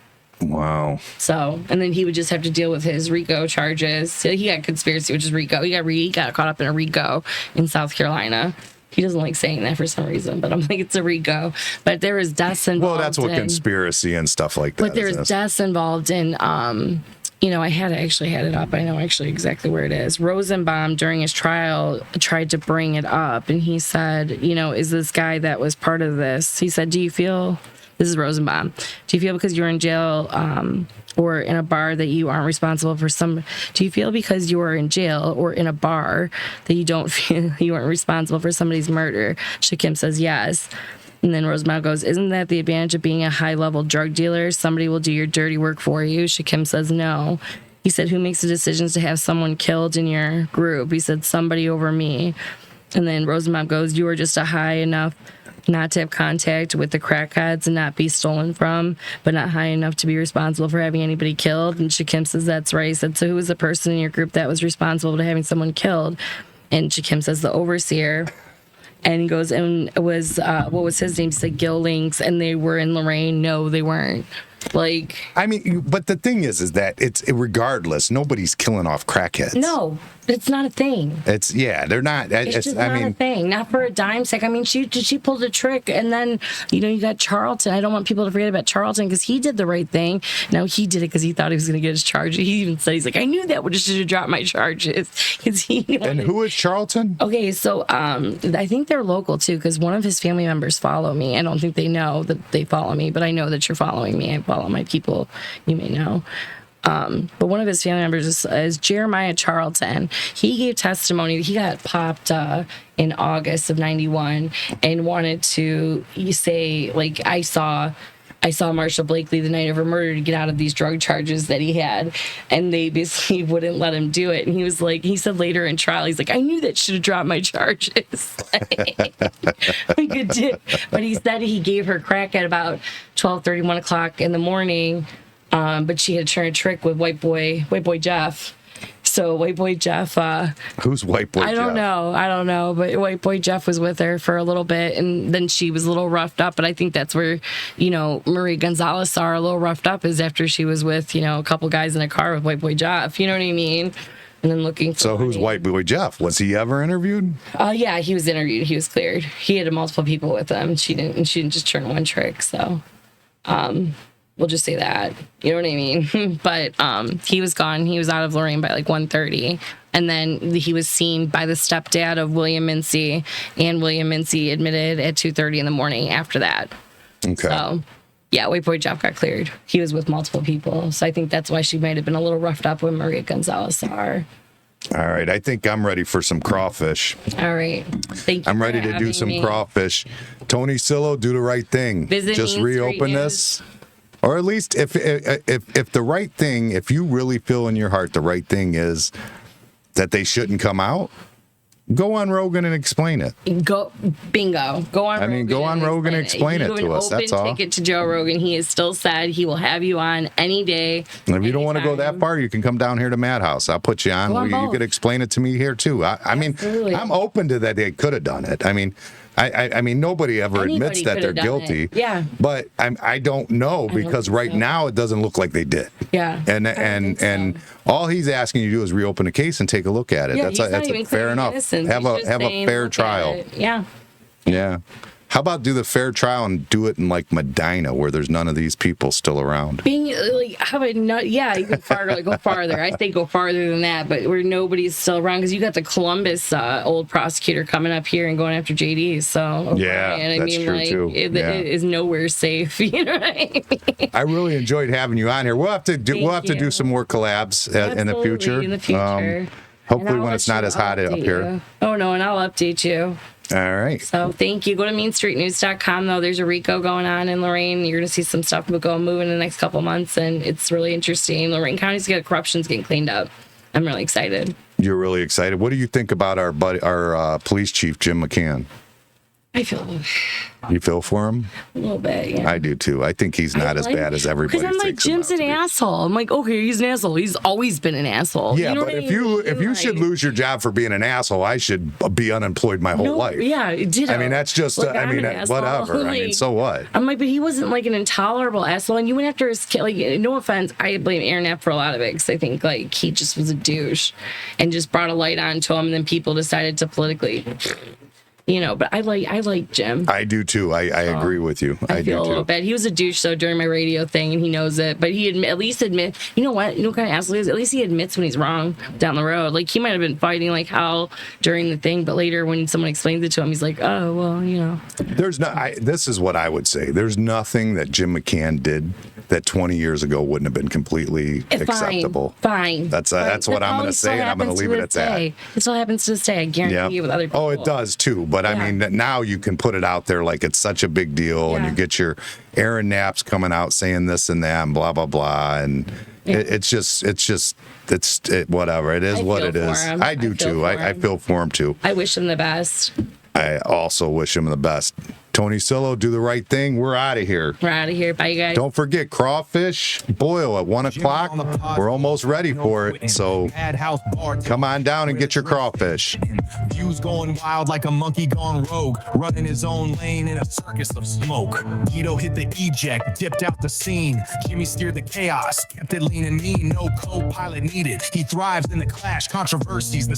Wow. So, and then he would just have to deal with his RICO charges. So he got conspiracy, which is RICO. He got caught up in a RICO in South Carolina. He doesn't like saying that for some reason, but I'm like, it's a RICO. But there was deaths involved. Well, that's what conspiracy and stuff like that. But there was deaths involved in, I had it up. I know actually exactly where it is. Rosenbaum, during his trial, tried to bring it up, and he said, is this guy that was part of this? He said, this is Rosenbaum. Do you feel because you're in jail or in a bar that you aren't responsible for do you feel because you are in jail or in a bar that you don't feel you aren't responsible for somebody's murder? Shakim says yes. And then Rosemont goes, isn't that the advantage of being a high-level drug dealer? Somebody will do your dirty work for you. Shakim says no. He said, who makes the decisions to have someone killed in your group? He said, somebody over me. And then Rosemont goes, you were just a high enough not to have contact with the crackheads and not be stolen from, but not high enough to be responsible for having anybody killed. And Shakim says, that's right. He said, so who was the person in your group that was responsible for having someone killed? And Shakim says, the overseer. And he goes, and it was, what was his name? He said, Gil Links, and they were in Lorain. No, they weren't. Like, I mean, but the thing is that it's regardless, nobody's killing off crackheads. no, it's not a thing. It's, yeah, they're not. It's just not a thing. Not for a dime sec. I mean, she pulled a trick, and then you got Charlton. I don't want people to forget about Charlton because he did the right thing. Now he did it because he thought he was going to get his charges. He even said, he's like, I knew that would should have dropped my charges because he. And who is Charlton? Okay, so I think they're local too because one of his family members follow me. I don't think they know that they follow me, but I know that you're following me. I follow my people. You may know. But one of his family members is Jeremiah Charlton. He gave testimony. He got popped in August of '91 and wanted to say, like, I saw Marshall Blakely the night of her murder to get out of these drug charges that he had, and they basically wouldn't let him do it. And he was like, he said later in trial, he's like, I knew that should have dropped my charges. Like it did. But he said he gave her crack at about 12:30, 1 o'clock in the morning. But she had turned a trick with white boy Jeff. So white boy Jeff, who's white boy Jeff? I don't know, but white boy Jeff was with her for a little bit, and then she was a little roughed up. But I think that's where, Marie Gonzalez saw her a little roughed up is after she was with, a couple guys in a car with white boy Jeff. You know what I mean? And then looking for. So who's white boy Jeff? Was he ever interviewed? Yeah, he was interviewed. He was cleared. He had multiple people with him. She didn't just turn one trick. So, we'll just say that. You know what I mean? But he was gone. He was out of Lorain by like 1:30. And then he was seen by the stepdad of William Mincy, and William Mincy admitted at 2:30 in the morning after that. Okay. So, yeah, white boy Jeff got cleared. He was with multiple people. So I think that's why she might have been a little roughed up when Maria Gonzalez saw her. All right. I think I'm ready for some crawfish. All right. Thank you. I'm ready to do some crawfish. Tony Sillo, do the right thing. Visit Just Main Street reopen this. Or at least if the right thing, if you really feel in your heart the right thing is that they shouldn't come out, go on Rogan and explain it. Bingo. Go on. I mean, go on Rogan and explain it to us. That's all. Ticket to Joe Rogan. He has still said he will have you on any day. And if you don't want to go that far, you can come down here to Madhouse. I'll put you on. You could explain it to me here too. I mean, I'm open to that. They could have done it. I mean, nobody ever admits that they're guilty. Yeah. But I don't know because right now it doesn't look like they did. Yeah. And all he's asking you to do is reopen the case and take a look at it. Yeah, that's fair enough. Have a fair trial. Yeah. Yeah. How about do the fair trial and do it in like Medina where there's none of these people still around? Being like, even farther, go farther. I say go farther than that, but where nobody's still around because you got the Columbus old prosecutor coming up here and going after JD. So yeah, and that's true too. It is nowhere safe. You know what I mean? I really enjoyed having you on here. We'll have to do some more collabs in the future. In the future. Hopefully when it's not as hot up here. Oh no, and I'll update you. All right. So thank you. Go to MainStreetNews.com, though. There's a RICO going on in Lorain. You're going to see some stuff moving in the next couple months, and it's really interesting. Lorain County's corruption's getting cleaned up. I'm really excited. You're really excited. What do you think about our police chief, Jim McCann? I feel. You feel for him? A little bit, yeah. I do too. I think he's not as bad as everybody thinks. Because I'm like, Jim's an asshole. I'm like, okay, he's an asshole. He's always been an asshole. Yeah, you know but if you should lose your job for being an asshole, I should be unemployed my whole life. Yeah, I mean, that's just. Like, whatever. Like, I mean, so what? I'm like, but he wasn't like an intolerable asshole. And you went after his kid. Like, no offense, I blame Aaron Knapp for a lot of it because I think like he just was a douche and just brought a light onto him. And then people decided to politically. But I like Jim. I do too. I agree with you. I feel do a little too. bad. He was a douche though during my radio thing, and he knows it. But he at least admit. You know what? You know what kind of asshole he is? At least he admits when he's wrong down the road. Like he might have been fighting like hell during the thing, but later when someone explains it to him, he's like, oh well, There's no. This is what I would say. There's nothing that Jim McCann did that 20 years ago wouldn't have been completely acceptable. Fine. That's what I'm going to say, and I'm going to leave it at that. It still happens to this day. I guarantee you with other people. Oh, it does too. But I mean, now you can put it out there like it's such a big deal, and you get your Aaron Knapp's coming out saying this and that and blah blah blah, and it's whatever. It is what it is. I do too. I feel for him too. I wish him the best. I also wish him the best. Tony Sillo, do the right thing. We're out of here. We're out of here. Bye, you guys. Don't forget, crawfish boil at 1 o'clock. We're almost ready for it. So come on down and get your crawfish. Views going wild like a monkey gone rogue, running his own lane in a circus of smoke. Guido hit the eject, dipped out the scene. Jimmy steered the chaos, kept it lean and mean. No co-pilot needed. He thrives in the clash, controversies.